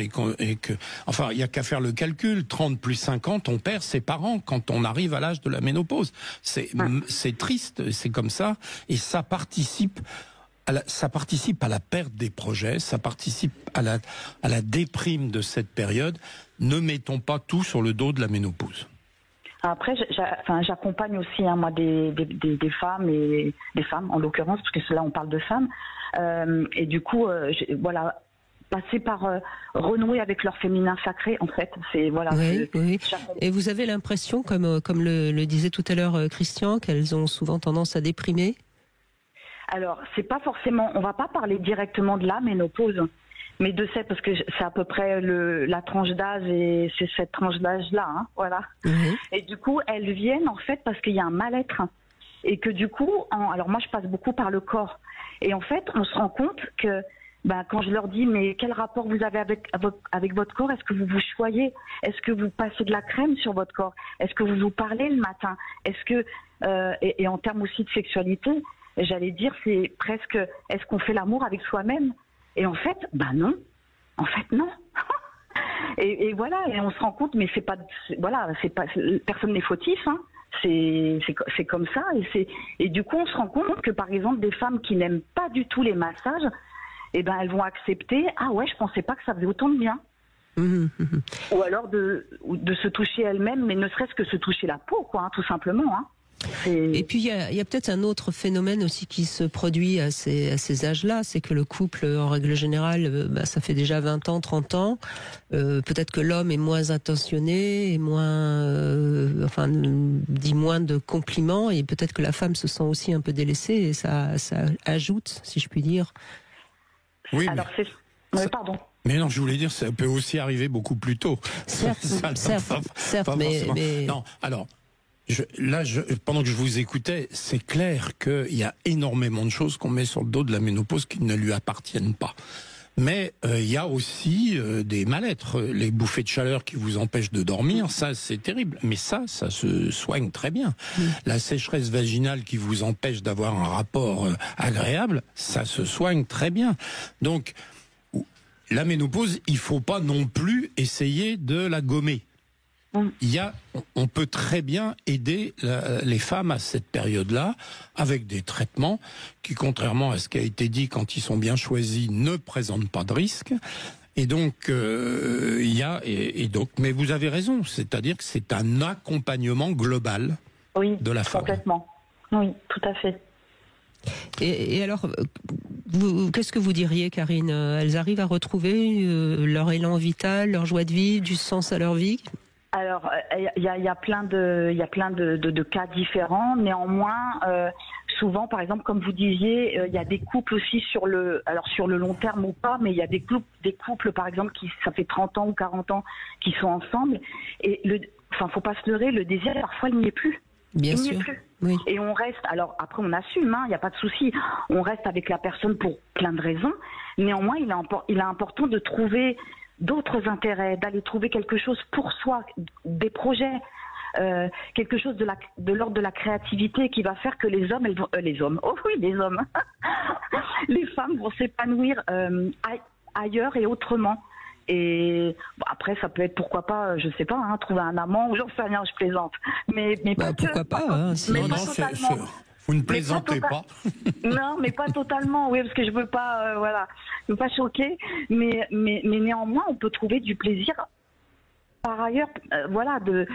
[SPEAKER 3] enfin, il y a qu'à faire le calcul, 30 plus 50, on perd ses parents quand on arrive à l'âge de la ménopause. C'est triste, c'est comme ça. Et ça participe à la perte des projets, ça participe à la déprime de cette période. Ne mettons pas tout sur le dos de la ménopause.
[SPEAKER 8] Après, j'accompagne aussi moi des femmes et des femmes en l'occurrence, parce que là on parle de femmes, et du coup, passer par renouer avec leur féminin sacré, en fait, c'est
[SPEAKER 2] Oui. Et vous avez l'impression, comme le disait tout à l'heure Christian, qu'elles ont souvent tendance à déprimer?
[SPEAKER 8] Alors, c'est pas forcément, on va pas parler directement de la ménopause, mais de cette, parce que c'est à peu près la tranche d'âge, et c'est cette tranche d'âge-là, hein, voilà. Et du coup, elles viennent en fait parce qu'il y a un mal-être, et que du coup, alors moi je passe beaucoup par le corps, et en fait, on se rend compte que quand je leur dis, mais quel rapport vous avez avec votre corps? Est-ce que vous vous choyez? Est-ce que vous passez de la crème sur votre corps? Est-ce que vous vous parlez le matin? Est-ce que et en termes aussi de sexualité, j'allais dire, c'est presque, est-ce qu'on fait l'amour avec soi-même? Et en fait, non. En fait, non. et voilà, et on se rend compte, mais c'est pas, personne n'est fautif, hein. C'est comme ça, et du coup, on se rend compte que par exemple, des femmes qui n'aiment pas du tout les massages, elles vont accepter, ah ouais, je pensais pas que ça faisait autant de bien. Ou alors de se toucher elle-même, mais ne serait-ce que se toucher la peau, quoi, hein, tout simplement, hein.
[SPEAKER 2] Et puis il y a peut-être un autre phénomène aussi qui se produit à ces âges-là, c'est que le couple, en règle générale, ça fait déjà 20 ans, 30 ans, peut-être que l'homme est moins attentionné, et dit moins de compliments, et peut-être que la femme se sent aussi un peu délaissée, et ça ajoute, si je puis dire.
[SPEAKER 8] Oui, alors pardon.
[SPEAKER 3] Mais non, je voulais dire, ça peut aussi arriver beaucoup plus tôt.
[SPEAKER 2] Certes, mais...
[SPEAKER 3] Non, alors... pendant que je vous écoutais, c'est clair qu'il y a énormément de choses qu'on met sur le dos de la ménopause qui ne lui appartiennent pas. Mais il y a aussi des mal-être. Les bouffées de chaleur qui vous empêchent de dormir, ça c'est terrible. Mais ça se soigne très bien. La sécheresse vaginale qui vous empêche d'avoir un rapport agréable, ça se soigne très bien. Donc, la ménopause, il faut pas non plus essayer de la gommer. On peut très bien aider les femmes à cette période-là avec des traitements qui, contrairement à ce qui a été dit, quand ils sont bien choisis, ne présentent pas de risque. Et donc, mais vous avez raison, c'est-à-dire que c'est un accompagnement global de la femme.
[SPEAKER 8] Complètement. Oui, tout à fait.
[SPEAKER 2] Et alors, qu'est-ce que vous diriez, Karine? Elles arrivent à retrouver leur élan vital, leur joie de vivre, du sens à leur vie?
[SPEAKER 8] Alors, il y a plein de cas différents. Néanmoins, souvent, par exemple, comme vous disiez, il y a des couples aussi sur le long terme ou pas, mais il y a des couples, par exemple, ça fait 30 ans ou 40 ans qui sont ensemble. Et faut pas se leurrer, le désir, parfois, il n'y est plus.
[SPEAKER 2] Bien sûr. Oui.
[SPEAKER 8] Et on reste, alors après on assume, il n'y a pas de souci, on reste avec la personne pour plein de raisons. Néanmoins, il est important de trouver d'autres intérêts, d'aller trouver quelque chose pour soi, des projets, quelque chose de l'ordre de la créativité qui va faire que les hommes, les femmes vont s'épanouir ailleurs et autrement. Et après, ça peut être, pourquoi pas, je sais pas, trouver un amant, ou j'en sais rien, je plaisante. Mais
[SPEAKER 2] pourquoi pas,
[SPEAKER 3] vous ne plaisantez pas.
[SPEAKER 8] Non, mais pas totalement, oui, parce que je veux pas, je veux pas choquer. Mais néanmoins, on peut trouver du plaisir. Par ailleurs, de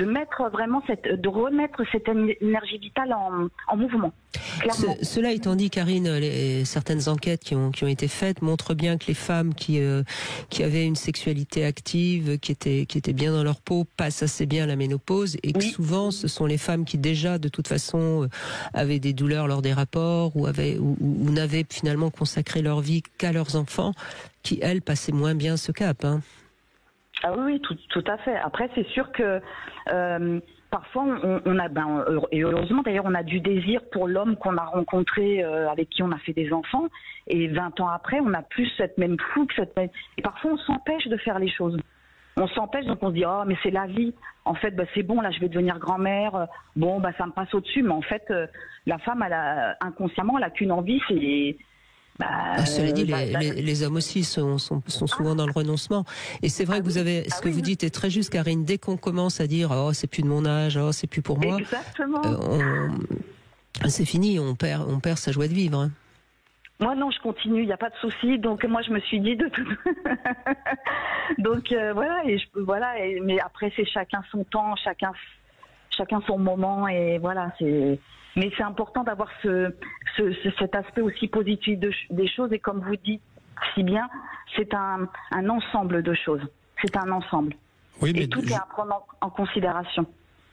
[SPEAKER 8] mettre vraiment de remettre cette énergie vitale en mouvement.
[SPEAKER 2] Cela étant dit, Karine, certaines enquêtes qui ont été faites montrent bien que les femmes qui avaient une sexualité active, qui étaient bien dans leur peau, passent assez bien la ménopause, et que souvent ce sont les femmes qui déjà de toute façon avaient des douleurs lors des rapports ou n'avaient finalement consacré leur vie qu'à leurs enfants, qui elles passaient moins bien ce cap.
[SPEAKER 8] Ah oui, tout à fait. Après, c'est sûr que parfois, on a, et heureusement d'ailleurs, on a du désir pour l'homme qu'on a rencontré, avec qui on a fait des enfants. Et 20 ans après, on n'a plus cette même fougue, et parfois on s'empêche de faire les choses. On s'empêche, donc on se dit, oh, mais c'est la vie. En fait, c'est bon, là, je vais devenir grand-mère. Bon, ça me passe au-dessus. Mais en fait, la femme, inconsciemment, elle a qu'une envie, c'est...
[SPEAKER 2] cela dit, les hommes aussi sont souvent dans le renoncement. Et c'est vrai que vous avez, ce que vous dites est très juste, Karine. Dès qu'on commence à dire, oh, c'est plus de mon âge, oh, c'est plus pour moi.
[SPEAKER 8] Exactement.
[SPEAKER 2] C'est fini, on perd sa joie de vivre. Hein.
[SPEAKER 8] Moi non, je continue, il n'y a pas de souci. Donc moi je me suis dit de tout. Donc voilà, mais après c'est chacun son temps, chacun son moment, et voilà. Mais c'est important d'avoir cet aspect aussi positif des choses, et comme vous dites si bien, c'est un ensemble de choses. C'est un ensemble.
[SPEAKER 3] Oui, mais
[SPEAKER 8] et tout est à prendre en considération.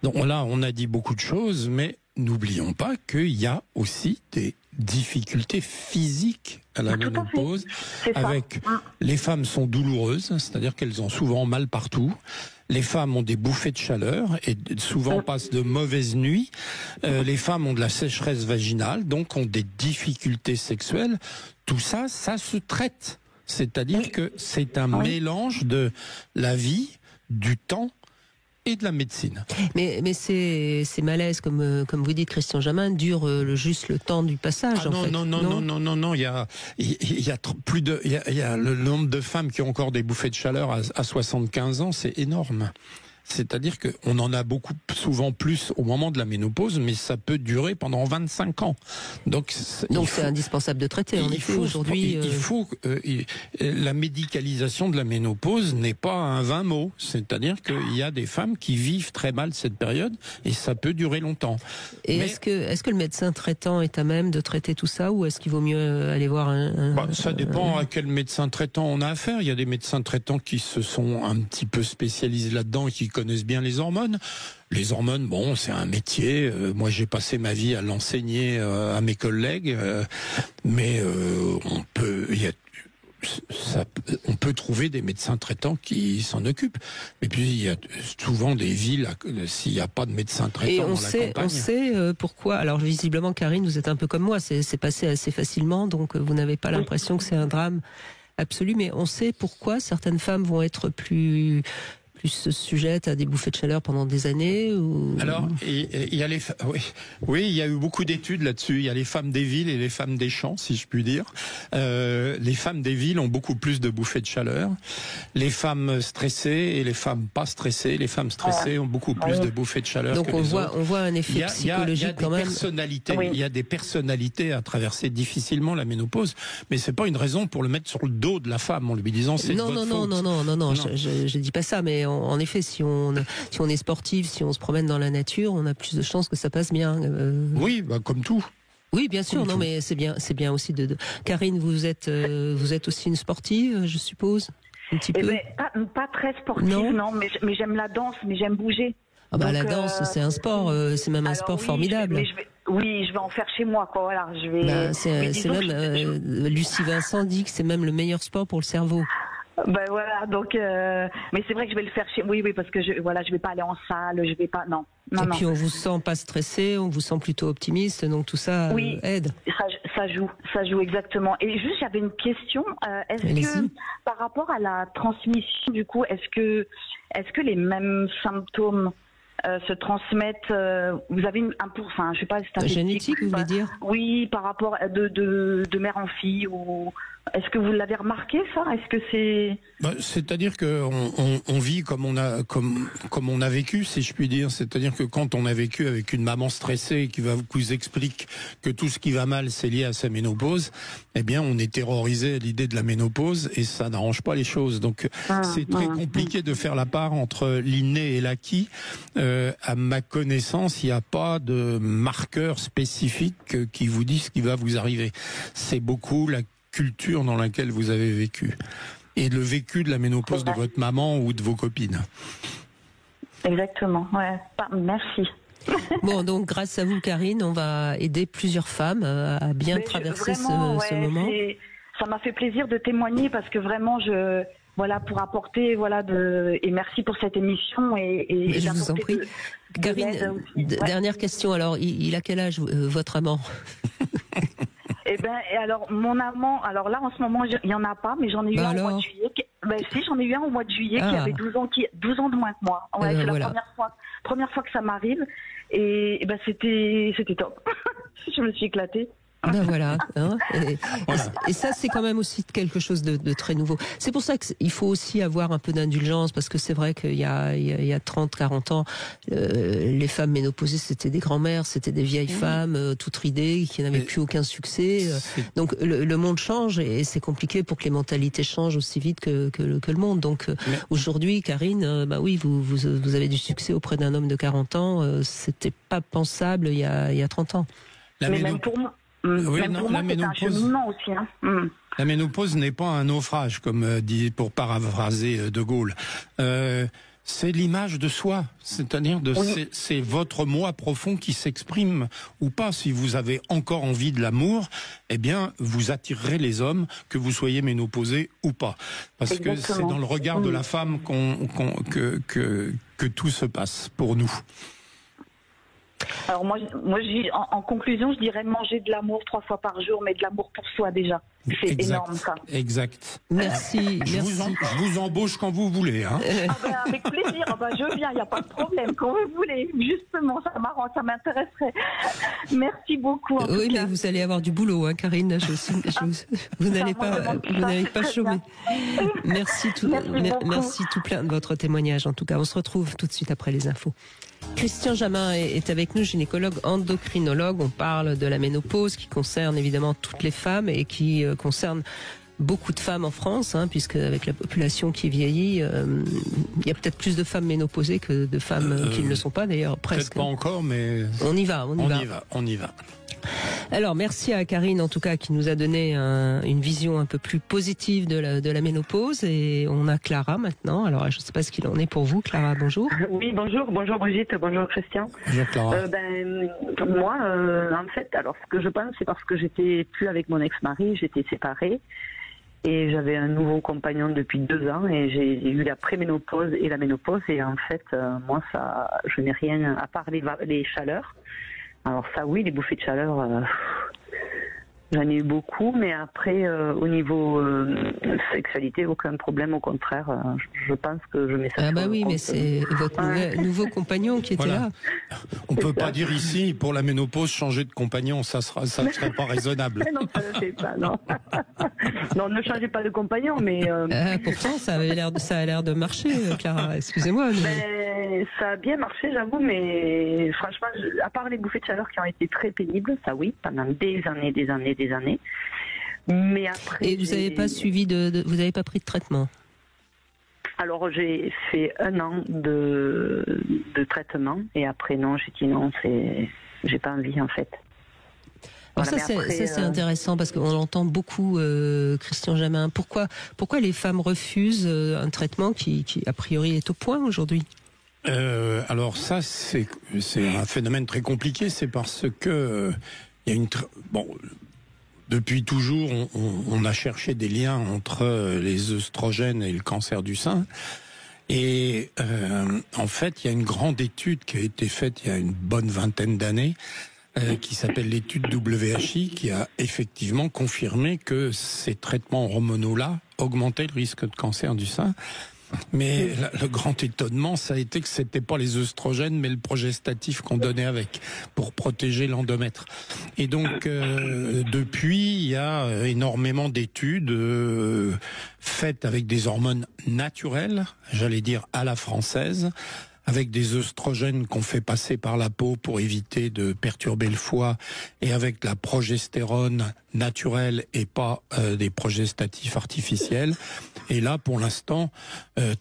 [SPEAKER 3] Donc là, on a dit beaucoup de choses, mais n'oublions pas qu'il y a aussi des difficultés physiques à la ménopause. Avec les femmes sont douloureuses, c'est-à-dire qu'elles ont souvent mal partout. Les femmes ont des bouffées de chaleur et souvent passent de mauvaises nuits. Les femmes ont de la sécheresse vaginale, donc ont des difficultés sexuelles. Tout ça, ça se traite. C'est-à-dire que c'est un mélange de la vie, du temps et de la médecine.
[SPEAKER 2] Mais ces malaises, comme vous dites, Christian Jamin, durent juste le temps du passage.
[SPEAKER 3] Non. Il y a le nombre de femmes qui ont encore des bouffées de chaleur à 75 ans, c'est énorme. C'est-à-dire qu'on en a souvent plus au moment de la ménopause, mais ça peut durer pendant 25 ans. Donc c'est
[SPEAKER 2] indispensable de traiter. En effet, aujourd'hui,
[SPEAKER 3] la médicalisation de la ménopause n'est pas un vain mot. C'est-à-dire qu'il y a des femmes qui vivent très mal cette période et ça peut durer longtemps.
[SPEAKER 2] Et est-ce que le médecin traitant est à même de traiter tout ça, ou est-ce qu'il vaut mieux aller voir
[SPEAKER 3] ça dépend à quel médecin traitant on a affaire. Il y a des médecins traitants qui se sont un petit peu spécialisés là-dedans et qui connaissent bien les hormones. Les hormones, bon, c'est un métier. Moi, j'ai passé ma vie à l'enseigner à mes collègues, mais on peut trouver des médecins traitants qui s'en occupent. Mais puis, il y a souvent des villes, s'il n'y a pas de médecin traitant dans la campagne.
[SPEAKER 2] On sait pourquoi. Alors, visiblement, Karine, vous êtes un peu comme moi. C'est passé assez facilement, donc vous n'avez pas l'impression que c'est un drame absolu. Mais on sait pourquoi certaines femmes vont être plus sujettes à des bouffées de chaleur pendant des années, ou...
[SPEAKER 3] Alors, il y a il y a eu beaucoup d'études là-dessus. Il y a les femmes des villes et les femmes des champs, si je puis dire. Les femmes des villes ont beaucoup plus de bouffées de chaleur. Les femmes stressées et les femmes pas stressées. Les femmes stressées ont beaucoup plus de bouffées de chaleur.
[SPEAKER 2] Donc
[SPEAKER 3] que les autres.
[SPEAKER 2] On voit un effet psychologique quand même.
[SPEAKER 3] Il y a des personnalités à traverser difficilement la ménopause, mais c'est pas une raison pour le mettre sur le dos de la femme en lui disant c'est votre faute.
[SPEAKER 2] Non. Je dis pas ça, mais en effet, si on est sportif, si on se promène dans la nature, on a plus de chances que ça passe bien.
[SPEAKER 3] Oui, comme tout.
[SPEAKER 2] Oui, bien sûr. Non, mais c'est bien aussi de. Karine, vous êtes aussi une sportive, je suppose, un petit peu.
[SPEAKER 8] Pas très sportive, non, mais j'aime la danse, mais j'aime bouger.
[SPEAKER 2] Ah bah, la danse, c'est un sport, c'est même un sport formidable.
[SPEAKER 8] Je vais en faire chez moi, quoi. Voilà,
[SPEAKER 2] c'est même Lucie Vincent dit que c'est même le meilleur sport pour le cerveau.
[SPEAKER 8] Ben voilà, donc mais c'est vrai que je vais le faire chez parce que je vais pas aller en salle, je vais pas
[SPEAKER 2] puis on vous sent pas stressé, on vous sent plutôt optimiste, donc tout ça aide.
[SPEAKER 8] Ça joue exactement. Et juste j'avais une question, est-ce que par rapport à la transmission du coup, est-ce que les mêmes symptômes se transmettent, vous avez je sais pas, statistique,
[SPEAKER 2] génétique, vous voulez dire?
[SPEAKER 8] Oui, par rapport de mère en fille, ou est-ce que vous l'avez remarqué ça? Est-ce que c'est
[SPEAKER 3] c'est-à-dire que on vit comme on a vécu, si je puis dire. C'est-à-dire que quand on a vécu avec une maman stressée qui vous explique que tout ce qui va mal c'est lié à sa ménopause, eh bien on est terrorisé à l'idée de la ménopause et ça n'arrange pas les choses. Donc c'est très compliqué de faire la part entre l'inné et l'acquis. À ma connaissance, il n'y a pas de marqueur spécifique qui vous dit ce qui va vous arriver. C'est beaucoup la culture dans laquelle vous avez vécu et le vécu de la ménopause de votre maman ou de vos copines.
[SPEAKER 8] Exactement, merci.
[SPEAKER 2] Bon, donc grâce à vous, Karine, on va aider plusieurs femmes à bien traverser ce moment.
[SPEAKER 8] Ça m'a fait plaisir de témoigner parce que vraiment, voilà, pour apporter, voilà, et merci pour cette émission et
[SPEAKER 2] je vous en prie. Karine, dernière question. Alors, il a quel âge, votre amant?
[SPEAKER 8] Eh ben, alors, mon amant, alors là, en ce moment, il n'y en a pas, mais j'en ai eu un au mois de juillet. Si, j'en ai eu un au mois de juillet qui avait 12 ans de moins que moi. Ouais, c'est la première fois que ça m'arrive. Et ben, c'était top. Je me suis éclatée.
[SPEAKER 2] Ben voilà, hein, et ça c'est quand même aussi quelque chose de très nouveau. C'est pour ça qu'il faut aussi avoir un peu d'indulgence, parce que c'est vrai qu'il y a 30, 40 ans, les femmes ménopausées c'était des grands-mères, c'était des vieilles femmes toutes ridées qui n'avaient plus aucun succès. Donc le monde change et c'est compliqué pour que les mentalités changent aussi vite que le monde. Donc aujourd'hui, Karine, bah oui, vous avez du succès auprès d'un homme de 40 ans, c'était pas pensable il y a 30 ans.
[SPEAKER 8] Mais même pour moi.
[SPEAKER 3] Oui, non, la ménopause,
[SPEAKER 8] aussi, hein.
[SPEAKER 3] La ménopause n'est pas un naufrage, comme dit, pour paraphraser De Gaulle. C'est l'image de soi, c'est-à-dire c'est votre moi profond qui s'exprime ou pas. Si vous avez encore envie de l'amour, eh bien, vous attirerez les hommes, que vous soyez ménopausé ou pas, parce que c'est dans le regard de la femme que tout se passe pour nous.
[SPEAKER 8] Alors moi en conclusion, je dirais manger de l'amour 3 fois par jour, mais de l'amour pour soi déjà. C'est énorme ça.
[SPEAKER 3] Exact.
[SPEAKER 2] Merci.
[SPEAKER 3] Je vous embauche quand vous voulez. Hein.
[SPEAKER 8] Avec plaisir, je viens, il n'y a pas de problème. Quand vous voulez, justement, ça m'arrange, ça m'intéresserait. Merci beaucoup.
[SPEAKER 2] Oui, mais vous allez avoir du boulot, hein, Karine. Vous n'allez pas chômer. Merci tout plein de votre témoignage. En tout cas, on se retrouve tout de suite après les infos. Christian Jamin est avec nous, gynécologue endocrinologue. On parle de la ménopause qui concerne évidemment toutes les femmes et qui concerne beaucoup de femmes en France, hein, puisque avec la population qui vieillit, il y a peut-être plus de femmes ménopausées que de femmes qui ne le sont pas d'ailleurs, presque.
[SPEAKER 3] Peut-être pas encore, mais
[SPEAKER 2] on y va. Alors merci à Karine en tout cas qui nous a donné une vision un peu plus positive de la ménopause, et on a Clara maintenant. Alors je ne sais pas ce qu'il en est pour vous, Clara. Bonjour.
[SPEAKER 5] Oui, bonjour Brigitte, bonjour Christian.
[SPEAKER 3] Bonjour Clara.
[SPEAKER 5] Moi, en fait, alors ce que je pense, c'est parce que j'étais plus avec mon ex-mari, j'étais séparée. Et j'avais un nouveau compagnon depuis 2 ans et j'ai eu la préménopause et la ménopause, et en fait moi je n'ai rien à part les chaleurs. Alors ça oui, les bouffées de chaleur, j'en ai eu beaucoup, mais après au niveau sexualité, aucun problème, au contraire, je pense que je mets ça.
[SPEAKER 2] Ah bah oui, mais c'est votre nouveau compagnon qui était là.
[SPEAKER 3] On peut pas dire ici pour la ménopause changer de compagnon, ça serait pas raisonnable.
[SPEAKER 5] Non, ça ne fait pas, non. Non, ne changez pas de compagnon, mais.
[SPEAKER 2] Pourtant, ça a l'air de marcher, Clara. Excusez-moi. Mais...
[SPEAKER 5] ça a bien marché, j'avoue, mais franchement, à part les bouffées de chaleur qui ont été très pénibles, ça oui, pendant des années. Mais après.
[SPEAKER 2] Et vous n'avez pas vous n'avez pas pris de traitement? Alors
[SPEAKER 5] j'ai fait 1 an de traitement, et après non, j'ai dit non, j'ai pas envie en fait.
[SPEAKER 2] Alors voilà, ça c'est intéressant parce qu'on entend beaucoup, Christian Jamin. Pourquoi les femmes refusent un traitement qui a priori est au point aujourd'hui?
[SPEAKER 3] Alors ça c'est un phénomène très compliqué. C'est parce que il y a depuis toujours on a cherché des liens entre les œstrogènes et le cancer du sein. Et en fait, il y a une grande étude qui a été faite il y a une bonne 20aine d'années, qui s'appelle l'étude WHI, qui a effectivement confirmé que ces traitements hormonaux-là augmentaient le risque de cancer du sein. Mais le grand étonnement, ça a été que c'était pas les œstrogènes, mais le progestatif qu'on donnait avec, pour protéger l'endomètre. Et donc, depuis, il y a énormément d'études faites avec des hormones naturelles, j'allais dire à la française, avec des œstrogènes qu'on fait passer par la peau pour éviter de perturber le foie, et avec de la progestérone naturelle et pas des progestatifs artificiels. Et là, pour l'instant,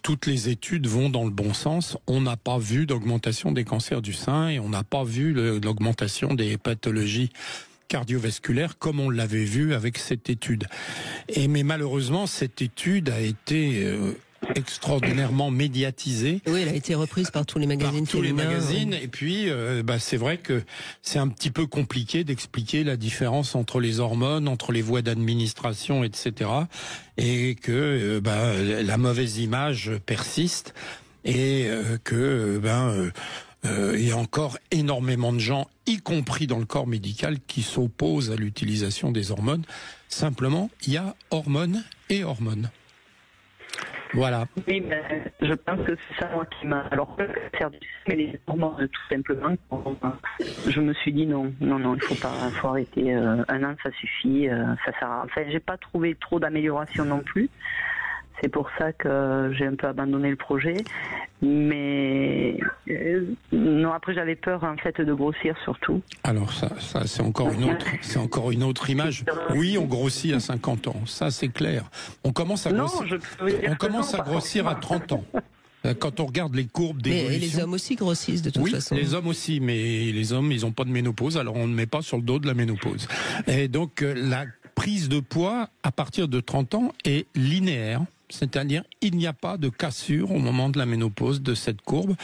[SPEAKER 3] toutes les études vont dans le bon sens. On n'a pas vu d'augmentation des cancers du sein, et on n'a pas vu l'augmentation des pathologies cardiovasculaires comme on l'avait vu avec cette étude. Mais malheureusement, cette étude a été extraordinairement médiatisée.
[SPEAKER 2] Oui, elle a été reprise par tous les magazines féminins.
[SPEAKER 3] Et puis, c'est vrai que c'est un petit peu compliqué d'expliquer la différence entre les hormones, entre les voies d'administration, etc. Et que la mauvaise image persiste et il y a encore énormément de gens, y compris dans le corps médical, qui s'opposent à l'utilisation des hormones. Simplement, il y a hormones et hormones. Voilà.
[SPEAKER 8] Oui, mais je pense que c'est ça moi qui m'a. Alors, le cancer du sein, mais les hormones, tout simplement. Je me suis dit non, il faut arrêter. Un an, ça suffit. Ça sert à... Enfin, j'ai pas trouvé trop d'amélioration non plus. C'est pour ça que j'ai un peu abandonné le projet. Mais non, après j'avais peur en fait de grossir surtout.
[SPEAKER 3] Alors ça c'est encore une autre image. Oui, on grossit à 50 ans, ça c'est clair. On commence à grossir à 30 ans. Quand on regarde les courbes d'évolution.
[SPEAKER 2] Et les hommes aussi grossissent de toute façon.
[SPEAKER 3] Oui, les hommes aussi, mais les hommes, ils n'ont pas de ménopause, alors on ne met pas sur le dos de la ménopause. Et donc la prise de poids à partir de 30 ans est linéaire. C'est-à-dire, il n'y a pas de cassure au moment de la ménopause de cette courbe.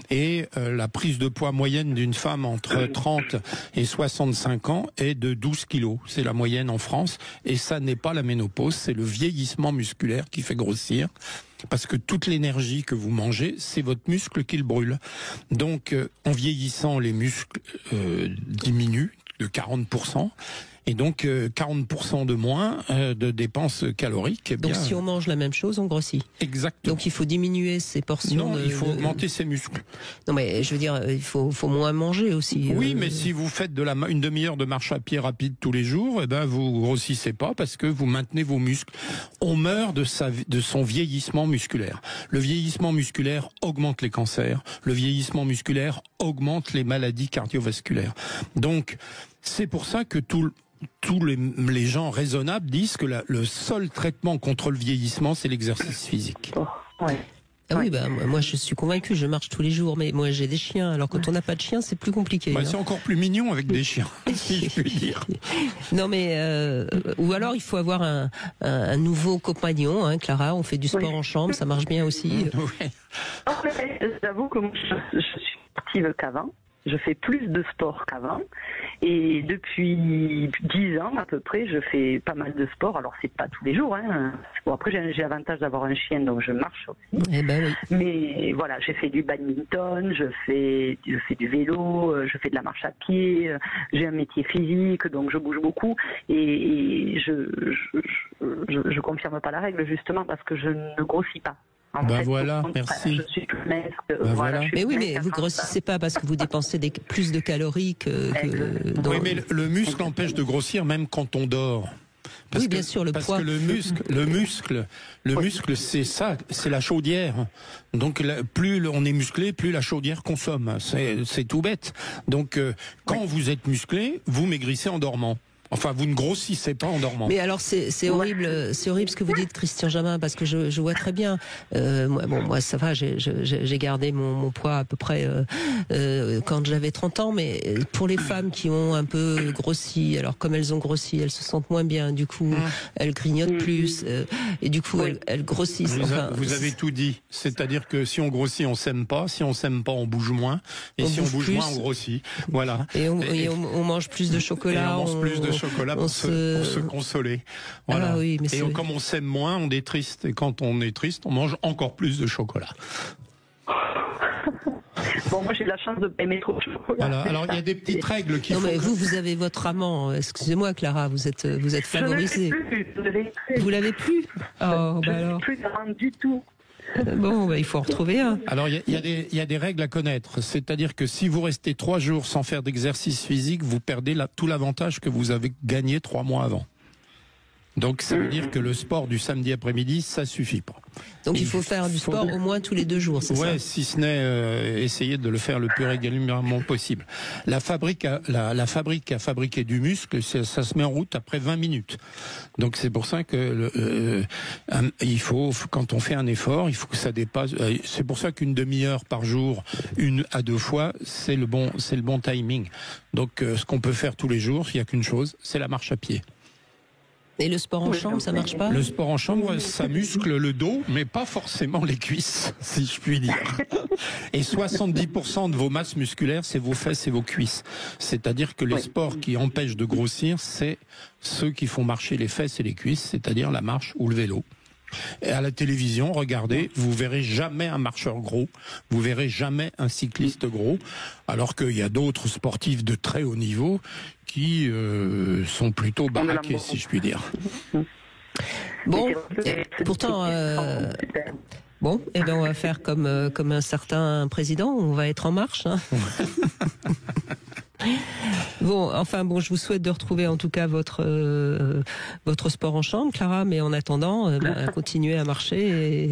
[SPEAKER 3] Et la prise de poids moyenne d'une femme entre 30 et 65 ans est de 12 kilos. C'est la moyenne en France. Et ça n'est pas la ménopause, c'est le vieillissement musculaire qui fait grossir. Parce que toute l'énergie que vous mangez, c'est votre muscle qui le brûle. Donc, en vieillissant, les muscles diminuent de 40%. Et donc 40% de moins de dépenses caloriques.
[SPEAKER 2] Donc si on mange la même chose, on grossit.
[SPEAKER 3] Exactement.
[SPEAKER 2] Donc il faut diminuer ses portions.
[SPEAKER 3] Non, il faut augmenter ses muscles.
[SPEAKER 2] Non mais je veux dire, il faut moins manger aussi.
[SPEAKER 3] Oui, mais si vous faites une demi-heure de marche à pied rapide tous les jours, vous grossissez pas parce que vous maintenez vos muscles. On meurt de son vieillissement musculaire. Le vieillissement musculaire augmente les cancers. Le vieillissement musculaire augmente les maladies cardiovasculaires. Donc c'est pour ça que tous les gens raisonnables disent que le seul traitement contre le vieillissement, c'est l'exercice physique.
[SPEAKER 8] Ouais.
[SPEAKER 2] Ah oui, moi je suis convaincu, je marche tous les jours, mais moi j'ai des chiens, alors quand on n'a pas de chien, c'est plus compliqué.
[SPEAKER 3] C'est encore plus mignon avec des chiens, si je puis dire.
[SPEAKER 2] Non mais, ou alors il faut avoir un nouveau compagnon, hein, Clara, on fait du sport en chambre, ça marche bien aussi.
[SPEAKER 3] Oui.
[SPEAKER 8] J'avoue que je suis active qu'avant. Je fais plus de sport qu'avant et depuis 10 ans à peu près, je fais pas mal de sport. Alors c'est pas tous les jours. Hein. Bon, après j'ai l'avantage d'avoir un chien donc je marche aussi.
[SPEAKER 2] Eh ben oui.
[SPEAKER 8] Mais voilà, j'ai fait du badminton, je fais du vélo, je fais de la marche à pied. J'ai un métier physique donc je bouge beaucoup et je confirme pas la règle justement parce que je ne grossis pas.
[SPEAKER 3] Voilà, merci.
[SPEAKER 8] Je suis plus mince.
[SPEAKER 3] Voilà.
[SPEAKER 2] Mais oui, mais vous grossissez pas parce que vous dépensez plus de calories que
[SPEAKER 3] Oui, mais le muscle empêche de grossir même quand on dort.
[SPEAKER 2] Oui, bien sûr, le poids.
[SPEAKER 3] Parce que le muscle, c'est ça, c'est la chaudière. Donc, plus on est musclé, plus la chaudière consomme. C'est tout bête. Donc, quand vous êtes musclé, vous maigrissez en dormant. Enfin, vous ne grossissez pas en dormant.
[SPEAKER 2] Mais alors, c'est horrible ce que vous dites, Christian Jamin, parce que je vois très bien. Moi, ça va, j'ai gardé mon poids à peu près quand j'avais 30 ans, mais pour les femmes qui ont un peu grossi, alors comme elles ont grossi, elles se sentent moins bien, du coup, elles grignotent plus, et du coup, elles grossissent.
[SPEAKER 3] Vous avez tout dit. C'est-à-dire que si on grossit, on s'aime pas. Si on s'aime pas, on bouge moins. Et si on bouge moins, on grossit. Voilà.
[SPEAKER 2] Et on mange plus de chocolat.
[SPEAKER 3] Et on mange plus de chocolat pour se consoler. Voilà.
[SPEAKER 2] Ah oui, mais
[SPEAKER 3] comme on s'aime moins, on est triste. Et quand on est triste, on mange encore plus de chocolat.
[SPEAKER 8] Bon, moi j'ai la chance de aimer trop le chocolat.
[SPEAKER 3] Voilà. Alors il y a des petites règles qui.
[SPEAKER 2] Non mais vous avez votre amant. Excusez-moi, Clara, vous êtes favorisée. Vous l'avez plus. Oh,
[SPEAKER 8] je n'ai plus d'amant du tout.
[SPEAKER 2] Bon, il faut en retrouver un.
[SPEAKER 3] Alors, il y a des règles à connaître. C'est-à-dire que si vous restez 3 jours sans faire d'exercice physique, vous perdez tout l'avantage que vous avez gagné 3 mois avant. Donc, ça veut dire que le sport du samedi après-midi, ça suffit pas.
[SPEAKER 2] Donc, il faut faire du sport au moins tous les 2 jours, c'est ça?
[SPEAKER 3] Ouais, si ce n'est essayer de le faire le plus régulièrement possible. La fabrique à fabriquer du muscle, ça se met en route après 20 minutes. Donc, c'est pour ça que il faut, quand on fait un effort, il faut que ça dépasse. C'est pour ça qu'une demi-heure par jour, 1 à 2 fois, c'est le bon timing. Donc, ce qu'on peut faire tous les jours, il n'y a qu'une chose, c'est la marche à pied.
[SPEAKER 2] Et le sport en chambre, ça marche pas?
[SPEAKER 3] Le sport en chambre, ça muscle le dos, mais pas forcément les cuisses, si je puis dire. Et 70% de vos masses musculaires, c'est vos fesses et vos cuisses. C'est-à-dire que les sports qui empêchent de grossir, c'est ceux qui font marcher les fesses et les cuisses, c'est-à-dire la marche ou le vélo. Et à la télévision, regardez, vous verrez jamais un marcheur gros, vous verrez jamais un cycliste gros, alors qu'il y a d'autres sportifs de très haut niveau qui sont plutôt baraqués, si je puis dire.
[SPEAKER 2] Bon, pourtant, bon, eh ben on va faire comme un certain président, on va être en marche. Hein. Bon, enfin bon, je vous souhaite de retrouver en tout cas votre sport en chambre, Clara, mais en attendant, continuez à marcher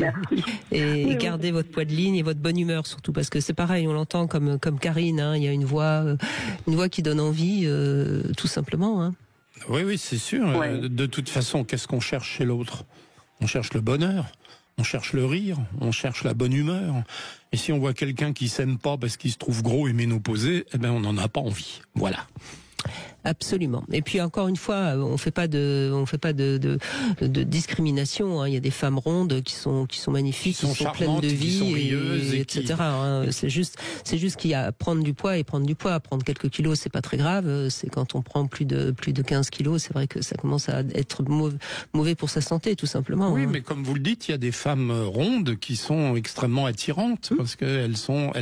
[SPEAKER 2] et gardez votre poids de ligne et votre bonne humeur surtout, parce que c'est pareil, on l'entend comme Karine, hein, il y a une voix qui donne envie, tout simplement. Hein.
[SPEAKER 3] Oui, c'est sûr. Ouais. De toute façon, qu'est-ce qu'on cherche chez l'autre? On cherche le bonheur. On cherche le rire, on cherche la bonne humeur. Et si on voit quelqu'un qui s'aime pas parce qu'il se trouve gros et ménopausé, eh ben on n'en a pas envie. Voilà.
[SPEAKER 2] Absolument. Et puis encore une fois, on fait pas de discrimination. Hein. Il y a des femmes rondes qui sont magnifiques, qui sont pleines de vie,
[SPEAKER 3] qui sont rieuses,
[SPEAKER 2] etc. Hein. C'est juste qu'il y a prendre du poids et prendre du poids. Prendre quelques kilos, c'est pas très grave. C'est quand on prend plus de 15 kilos, c'est vrai que ça commence à être mauvais pour sa santé, tout simplement.
[SPEAKER 3] Oui,
[SPEAKER 2] hein.
[SPEAKER 3] mais comme vous le dites, il y a des femmes rondes qui sont extrêmement attirantes parce qu'elles sont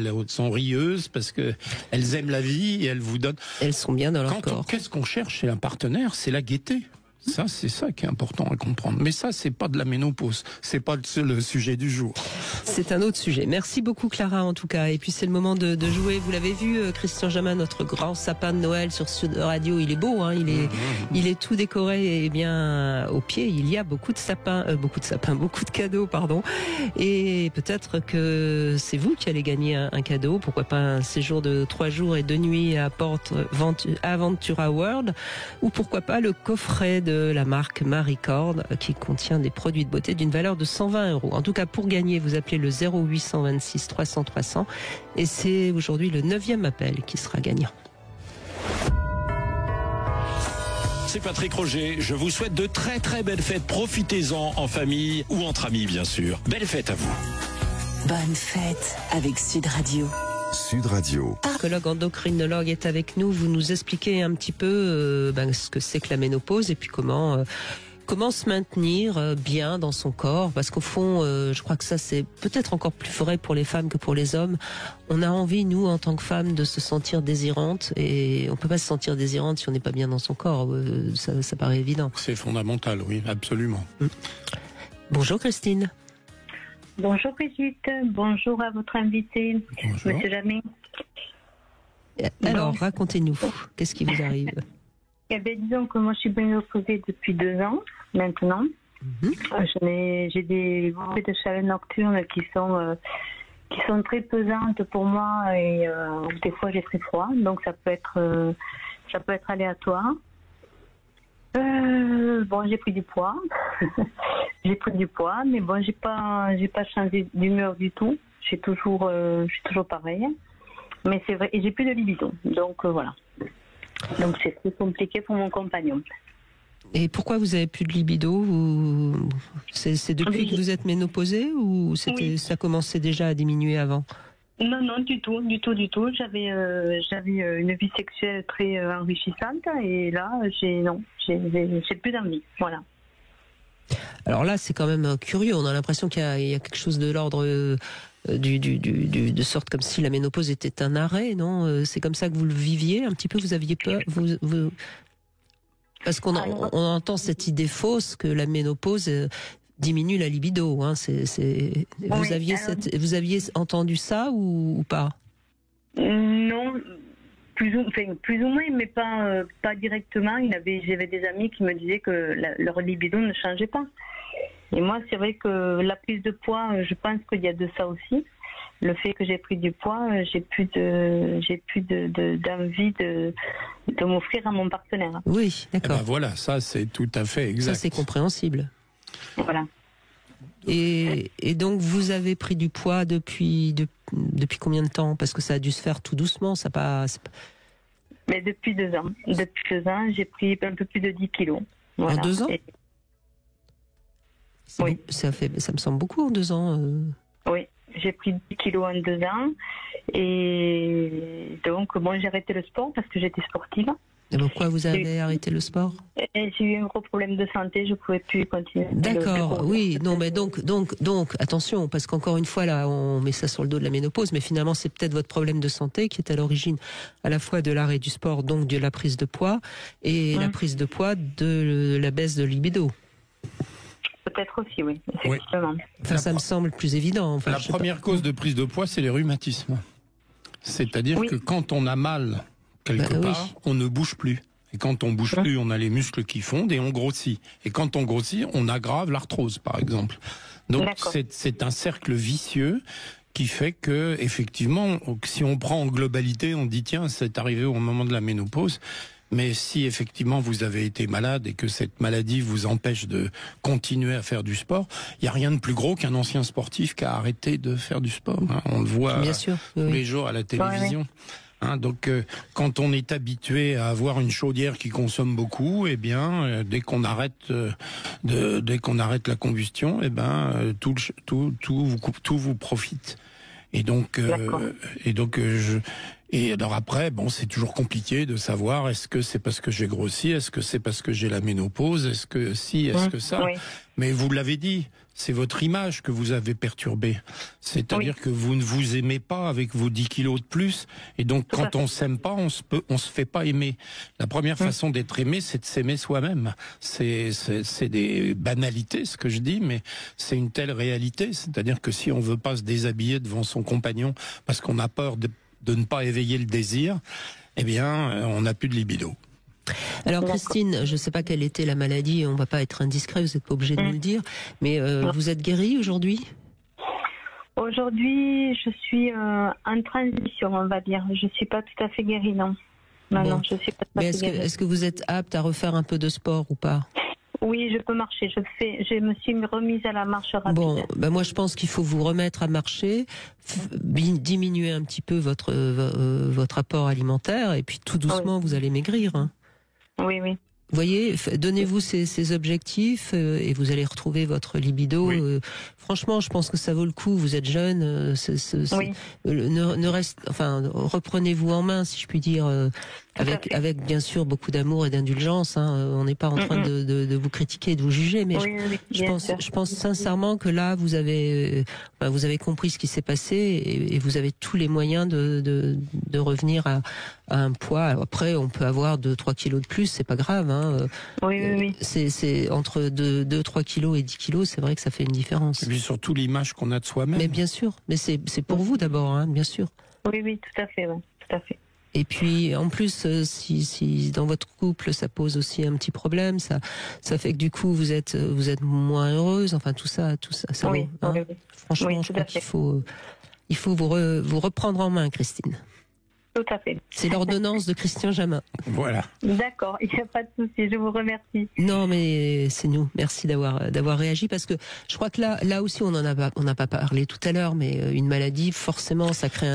[SPEAKER 3] rieuses, parce que elles aiment la vie et elles vous donnent.
[SPEAKER 2] Elles sont bien dans leur corps.
[SPEAKER 3] Qu'est-ce qu'on cherche chez un partenaire? C'est la gaieté. Ça, c'est ça qui est important à comprendre. Mais ça, c'est pas de la ménopause. C'est pas le sujet du jour.
[SPEAKER 2] C'est un autre sujet. Merci beaucoup, Clara, en tout cas. Et puis, c'est le moment de jouer. Vous l'avez vu, Christian Jamin, notre grand sapin de Noël sur Sud Radio. Il est beau, hein. Il est tout décoré. Et bien, au pied, il y a beaucoup de cadeaux, pardon. Et peut-être que c'est vous qui allez gagner un cadeau. Pourquoi pas un séjour de 3 jours et 2 nuits à Aventura World. Ou pourquoi pas le coffret de la marque Maricord qui contient des produits de beauté d'une valeur de 120 €. En tout cas, pour gagner, vous appelez le 0826 300 300 et c'est aujourd'hui le 9e appel qui sera gagnant.
[SPEAKER 4] C'est Patrick Roger, je vous souhaite de très très belles fêtes, profitez-en en famille ou entre amis bien sûr. Belle fête à vous.
[SPEAKER 9] Bonne fête avec Sud Radio.
[SPEAKER 1] Sud Radio.
[SPEAKER 2] Psychologue endocrinologue est avec nous. Vous nous expliquez un petit peu ce que c'est que la ménopause et puis comment se maintenir bien dans son corps. Parce qu'au fond, je crois que ça c'est peut-être encore plus vrai pour les femmes que pour les hommes. On a envie, nous, en tant que femmes, de se sentir désirante et on peut pas se sentir désirante si on n'est pas bien dans son corps. Ça paraît évident.
[SPEAKER 3] C'est fondamental, oui, absolument.
[SPEAKER 2] Bonjour Christine.
[SPEAKER 5] Bonjour Brigitte, bonjour à votre invité,
[SPEAKER 3] Bonjour.
[SPEAKER 5] Monsieur Jamin.
[SPEAKER 2] Alors, racontez-nous, qu'est-ce qui vous arrive?
[SPEAKER 5] Eh bien, disons que moi je suis ménopausée depuis 2 ans maintenant. J'ai des bouffées de chaleur nocturne qui sont très pesantes pour moi et des fois j'ai très froid, donc ça peut être aléatoire. Bon, j'ai pris du poids. Mais bon, j'ai pas changé d'humeur du tout. Je suis toujours pareil. Mais c'est vrai, et j'ai plus de libido. Donc voilà. Donc c'est très compliqué pour mon compagnon.
[SPEAKER 2] Et pourquoi vous avez plus de libido? C'est depuis que vous êtes ménopausée ou ça commençait déjà à diminuer avant?
[SPEAKER 5] Non, du tout. J'avais une vie sexuelle très enrichissante et là, j'ai plus d'envie. Voilà.
[SPEAKER 2] Alors là, c'est quand même curieux. On a l'impression qu'il y a quelque chose de l'ordre de sorte comme si la ménopause était un arrêt, non? C'est comme ça que vous le viviez un petit peu. Vous aviez peur, parce qu'on entend cette idée fausse que la ménopause diminue la libido. Hein. Vous aviez entendu ça ou pas?
[SPEAKER 5] Non. Plus ou moins, mais pas directement. J'avais des amis qui me disaient que leur libido ne changeait pas. Et moi, c'est vrai que la prise de poids, je pense qu'il y a de ça aussi. Le fait que j'ai pris du poids, j'ai plus d'envie de m'offrir à mon partenaire.
[SPEAKER 2] Oui, d'accord.
[SPEAKER 3] Voilà, ça c'est tout à fait exact.
[SPEAKER 2] Ça c'est compréhensible.
[SPEAKER 5] Voilà.
[SPEAKER 2] Et donc vous avez pris du poids depuis combien de temps? Parce que ça a dû se faire tout doucement,
[SPEAKER 5] Mais depuis 2 ans. Depuis 2 ans, j'ai pris un peu plus de 10 kilos. Voilà.
[SPEAKER 2] En 2 ans?
[SPEAKER 5] Oui.
[SPEAKER 2] Ça me semble beaucoup en 2 ans.
[SPEAKER 5] Oui, j'ai pris 10 kilos en 2 ans. Et donc, bon, j'ai arrêté le sport parce que j'étais sportive.
[SPEAKER 2] Et pourquoi vous avez arrêté le sport?
[SPEAKER 5] Et j'ai eu un gros problème de santé, je ne pouvais plus continuer.
[SPEAKER 2] D'accord, oui, non, mais donc, attention, parce qu'encore une fois, là, on met ça sur le dos de la ménopause, mais finalement, c'est peut-être votre problème de santé qui est à l'origine à la fois de l'arrêt du sport, donc de la prise de poids, et la prise de poids de la baisse de libido.
[SPEAKER 5] Peut-être aussi, oui, effectivement.
[SPEAKER 2] Enfin, ça me semble plus évident. Enfin,
[SPEAKER 3] la première cause de prise de poids, c'est les rhumatismes. C'est-à-dire que quand on a mal quelque part, on ne bouge plus. Et quand on bouge plus, on a les muscles qui fondent et on grossit. Et quand on grossit, on aggrave l'arthrose, par exemple. Donc c'est un cercle vicieux qui fait que, effectivement, si on prend en globalité, on dit tiens, c'est arrivé au moment de la ménopause. Mais si effectivement vous avez été malade et que cette maladie vous empêche de continuer à faire du sport, il n'y a rien de plus gros qu'un ancien sportif qui a arrêté de faire du sport. Hein. On le voit tous les jours à la télévision. Hein, donc, quand on est habitué à avoir une chaudière qui consomme beaucoup, eh bien, dès qu'on arrête la combustion, eh ben, tout vous profite. Et donc, et alors après, bon, c'est toujours compliqué de savoir est-ce que c'est parce que j'ai grossi, est-ce que c'est parce que j'ai la ménopause, est-ce que si, est-ce que ça. Mais vous l'avez dit, c'est votre image que vous avez perturbée. C'est-à-dire que vous ne vous aimez pas avec vos 10 kilos de plus. Et donc, quand on s'aime pas, on se fait pas aimer. La première façon d'être aimé, c'est de s'aimer soi-même. C'est des banalités, ce que je dis, mais c'est une telle réalité. C'est-à-dire que si on veut pas se déshabiller devant son compagnon parce qu'on a peur de ne pas éveiller le désir, eh bien, on n'a plus de libido.
[SPEAKER 2] Alors Christine, je ne sais pas quelle était la maladie, on ne va pas être indiscret, vous n'êtes pas obligée de nous le dire, mais vous êtes guérie aujourd'hui?
[SPEAKER 5] Aujourd'hui, je suis en transition, on va dire. Je ne suis pas tout à fait guérie, non. Non, je suis pas tout à fait guérie.
[SPEAKER 2] Est-ce que vous êtes apte à refaire un peu de sport ou pas?
[SPEAKER 5] Oui, je peux marcher. Je me suis remise à la marche rapide.
[SPEAKER 2] Bon, moi je pense qu'il faut vous remettre à marcher, diminuer un petit peu votre apport alimentaire, et puis tout doucement vous allez maigrir. Hein.
[SPEAKER 5] Oui.
[SPEAKER 2] Vous voyez, donnez-vous ces objectifs et vous allez retrouver votre libido. Franchement, je pense que ça vaut le coup. Vous êtes jeune, reprenez-vous en main, si je puis dire, avec bien sûr beaucoup d'amour et d'indulgence. Hein. On n'est pas en train de vous critiquer, de vous juger, mais je pense sincèrement que là, vous avez compris ce qui s'est passé et vous avez tous les moyens de revenir à un poids. Après, on peut avoir 2-3 kilos de plus, c'est pas grave. Hein. C'est entre 2-3 kilos et 10 kilos, c'est vrai que ça fait une différence.
[SPEAKER 3] Et puis surtout l'image qu'on a de soi-même.
[SPEAKER 2] Mais bien sûr, mais c'est pour vous d'abord, hein, bien sûr.
[SPEAKER 5] Oui, tout à fait, tout à fait.
[SPEAKER 2] Et puis, en plus, si dans votre couple, ça pose aussi un petit problème, ça fait que du coup, vous êtes moins heureuse. Enfin, tout ça.
[SPEAKER 5] Oui.
[SPEAKER 2] Franchement, je crois qu'il faut vous reprendre en main, Christine.
[SPEAKER 5] Tout à fait.
[SPEAKER 2] C'est l'ordonnance de Christian Jamin.
[SPEAKER 3] Voilà.
[SPEAKER 5] D'accord, il n'y a pas de souci, je vous remercie.
[SPEAKER 2] Non, mais c'est nous. Merci d'avoir réagi, parce que je crois que là aussi on n'a pas parlé tout à l'heure, mais une maladie, forcément, ça crée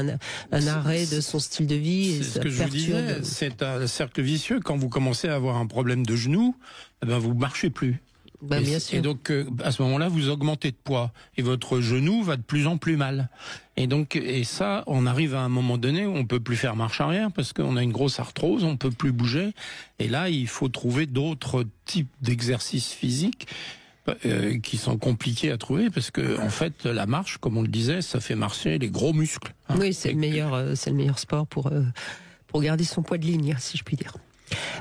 [SPEAKER 2] un arrêt de son style de vie.
[SPEAKER 3] C'est ce que je vous disais, c'est un cercle vicieux. Quand vous commencez à avoir un problème de genou, eh ben vous marchez plus.
[SPEAKER 2] Bien sûr.
[SPEAKER 3] Et donc, à ce moment-là, vous augmentez de poids. Et votre genou va de plus en plus mal. Et ça, on arrive à un moment donné où on peut plus faire marche arrière parce qu'on a une grosse arthrose, on peut plus bouger. Et là, il faut trouver d'autres types d'exercices physiques qui sont compliqués à trouver parce que, en fait, la marche, comme on le disait, ça fait marcher les gros muscles. Hein.
[SPEAKER 2] Oui, c'est le meilleur sport pour garder son poids de ligne, si je puis dire.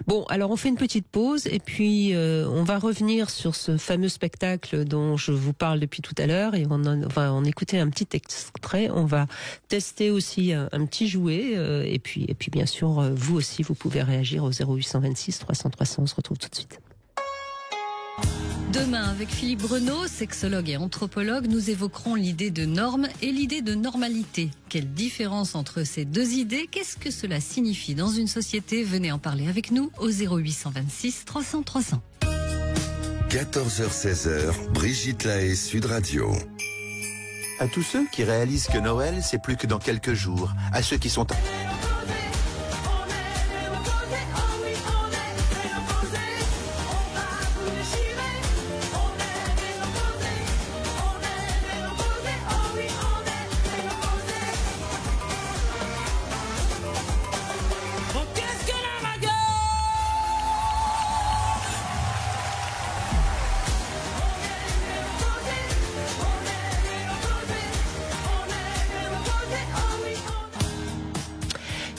[SPEAKER 2] Bon, alors on fait une petite pause et puis on va revenir sur ce fameux spectacle dont je vous parle depuis tout à l'heure et on va en écouter un petit extrait. On va tester aussi un petit jouet et puis bien sûr vous aussi vous pouvez réagir au 0826 300 300. On se retrouve tout de suite.
[SPEAKER 7] Demain, avec Philippe Breneau, sexologue et anthropologue, nous évoquerons l'idée de norme et l'idée de normalité. Quelle différence entre ces deux idées? Qu'est-ce que cela signifie dans une société? Venez en parler avec nous au 0826 300 300.
[SPEAKER 1] 14h-16h, Brigitte Lahaie, Sud Radio.
[SPEAKER 10] À tous ceux qui réalisent que Noël, c'est plus que dans quelques jours. À ceux qui sont...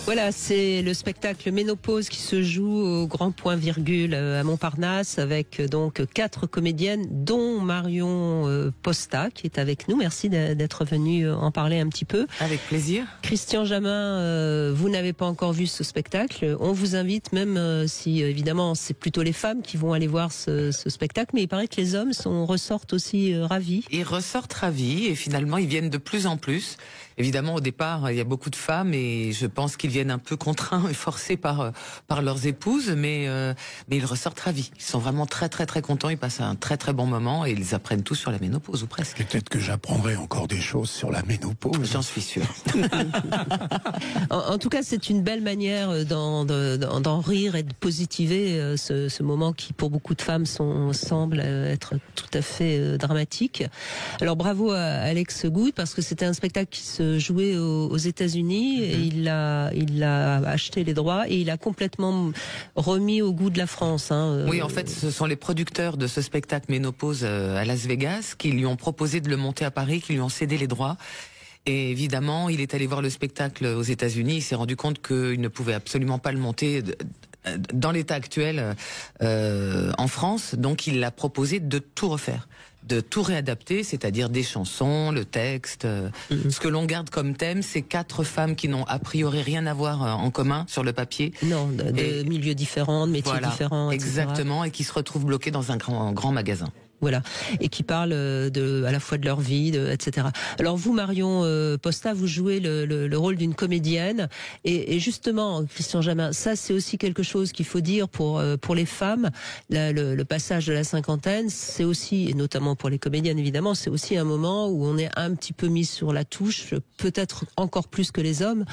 [SPEAKER 2] Voilà, c'est le spectacle Ménopause qui se joue au Grand Point Virgule à Montparnasse avec donc 4 comédiennes dont Marion Posta qui est avec nous. Merci d'être venu en parler un petit peu.
[SPEAKER 11] Avec plaisir.
[SPEAKER 2] Christian Jamin, vous n'avez pas encore vu ce spectacle. On vous invite, même si évidemment c'est plutôt les femmes qui vont aller voir ce spectacle, mais il paraît que les hommes ressortent aussi ravis.
[SPEAKER 11] Ils ressortent ravis et finalement ils viennent de plus en plus. Évidemment, au départ, il y a beaucoup de femmes et je pense qu'ils viennent un peu contraints et forcés par leurs épouses, mais ils ressortent ravis. Ils sont vraiment très très très contents. Ils passent un très très bon moment et ils apprennent tout sur la ménopause ou presque.
[SPEAKER 3] Peut-être que j'apprendrai encore des choses sur la ménopause.
[SPEAKER 11] J'en suis sûr.
[SPEAKER 2] En tout cas, c'est une belle manière d'en rire et de positiver ce moment qui, pour beaucoup de femmes, semble être tout à fait dramatique. Alors bravo à Alex Gouy parce que c'était un spectacle qui se jouait aux États-Unis. Et il a acheté les droits et il a complètement remis au goût de la France.
[SPEAKER 11] Oui, en fait, ce sont les producteurs de ce spectacle Ménopause à Las Vegas qui lui ont proposé de le monter à Paris, qui lui ont cédé les droits. Et évidemment, il est allé voir le spectacle aux États-Unis. Il s'est rendu compte qu'il ne pouvait absolument pas le monter dans l'état actuel en France. Donc, il a proposé de tout refaire, de tout réadapter, c'est-à-dire des chansons, le texte. Ce que l'on garde comme thème, c'est 4 femmes qui n'ont a priori rien à voir en commun sur le papier.
[SPEAKER 2] Non, de milieux différents, de métiers différents, etc.
[SPEAKER 11] Exactement, et qui se retrouvent bloqués dans un grand magasin.
[SPEAKER 2] Voilà, et qui parlent à la fois de leur vie, etc. Alors vous, Marion Posta, vous jouez le rôle d'une comédienne, et justement, Christian Jamin, ça c'est aussi quelque chose qu'il faut dire pour les femmes. Le passage de la cinquantaine, c'est aussi, et notamment pour les comédiennes évidemment, c'est aussi un moment où on est un petit peu mis sur la touche, peut-être encore plus que les hommes.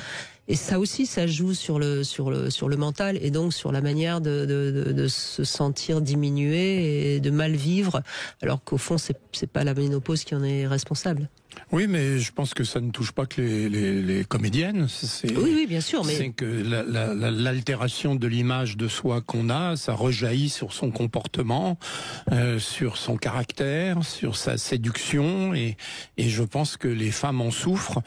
[SPEAKER 2] Et ça aussi, ça joue sur le mental et donc sur la manière de se sentir diminué et de mal vivre, alors qu'au fond, c'est pas la ménopause qui en est responsable.
[SPEAKER 3] Oui, mais je pense que ça ne touche pas que les comédiennes.
[SPEAKER 2] Oui, bien sûr. Mais
[SPEAKER 3] c'est que l'altération de l'image de soi qu'on a, ça rejaillit sur son comportement, sur son caractère, sur sa séduction, et je pense que les femmes en souffrent.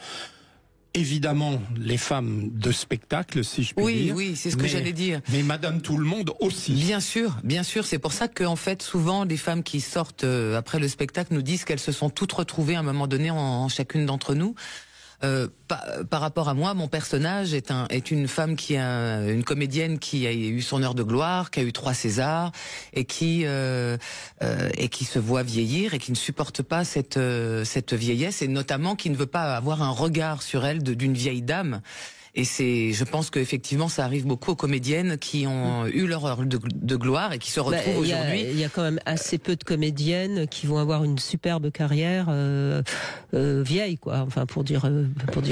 [SPEAKER 3] Évidemment, les femmes de spectacle, si je puis dire.
[SPEAKER 11] Oui, c'est ce que j'allais dire.
[SPEAKER 3] Mais Madame Tout-le-Monde aussi.
[SPEAKER 11] Bien sûr. C'est pour ça que, en fait, souvent, les femmes qui sortent après le spectacle nous disent qu'elles se sont toutes retrouvées à un moment donné en chacune d'entre nous. Par rapport à moi, mon personnage est une femme une comédienne qui a eu son heure de gloire, qui a eu 3 Césars et qui se voit vieillir et qui ne supporte pas cette vieillesse, et notamment qui ne veut pas avoir un regard sur elle d'une vieille dame. Et je pense qu'effectivement, ça arrive beaucoup aux comédiennes qui ont eu leur heure de gloire et qui se retrouvent aujourd'hui.
[SPEAKER 2] Il y a quand même assez peu de comédiennes qui vont avoir une superbe carrière vieille, quoi. Enfin, pour dire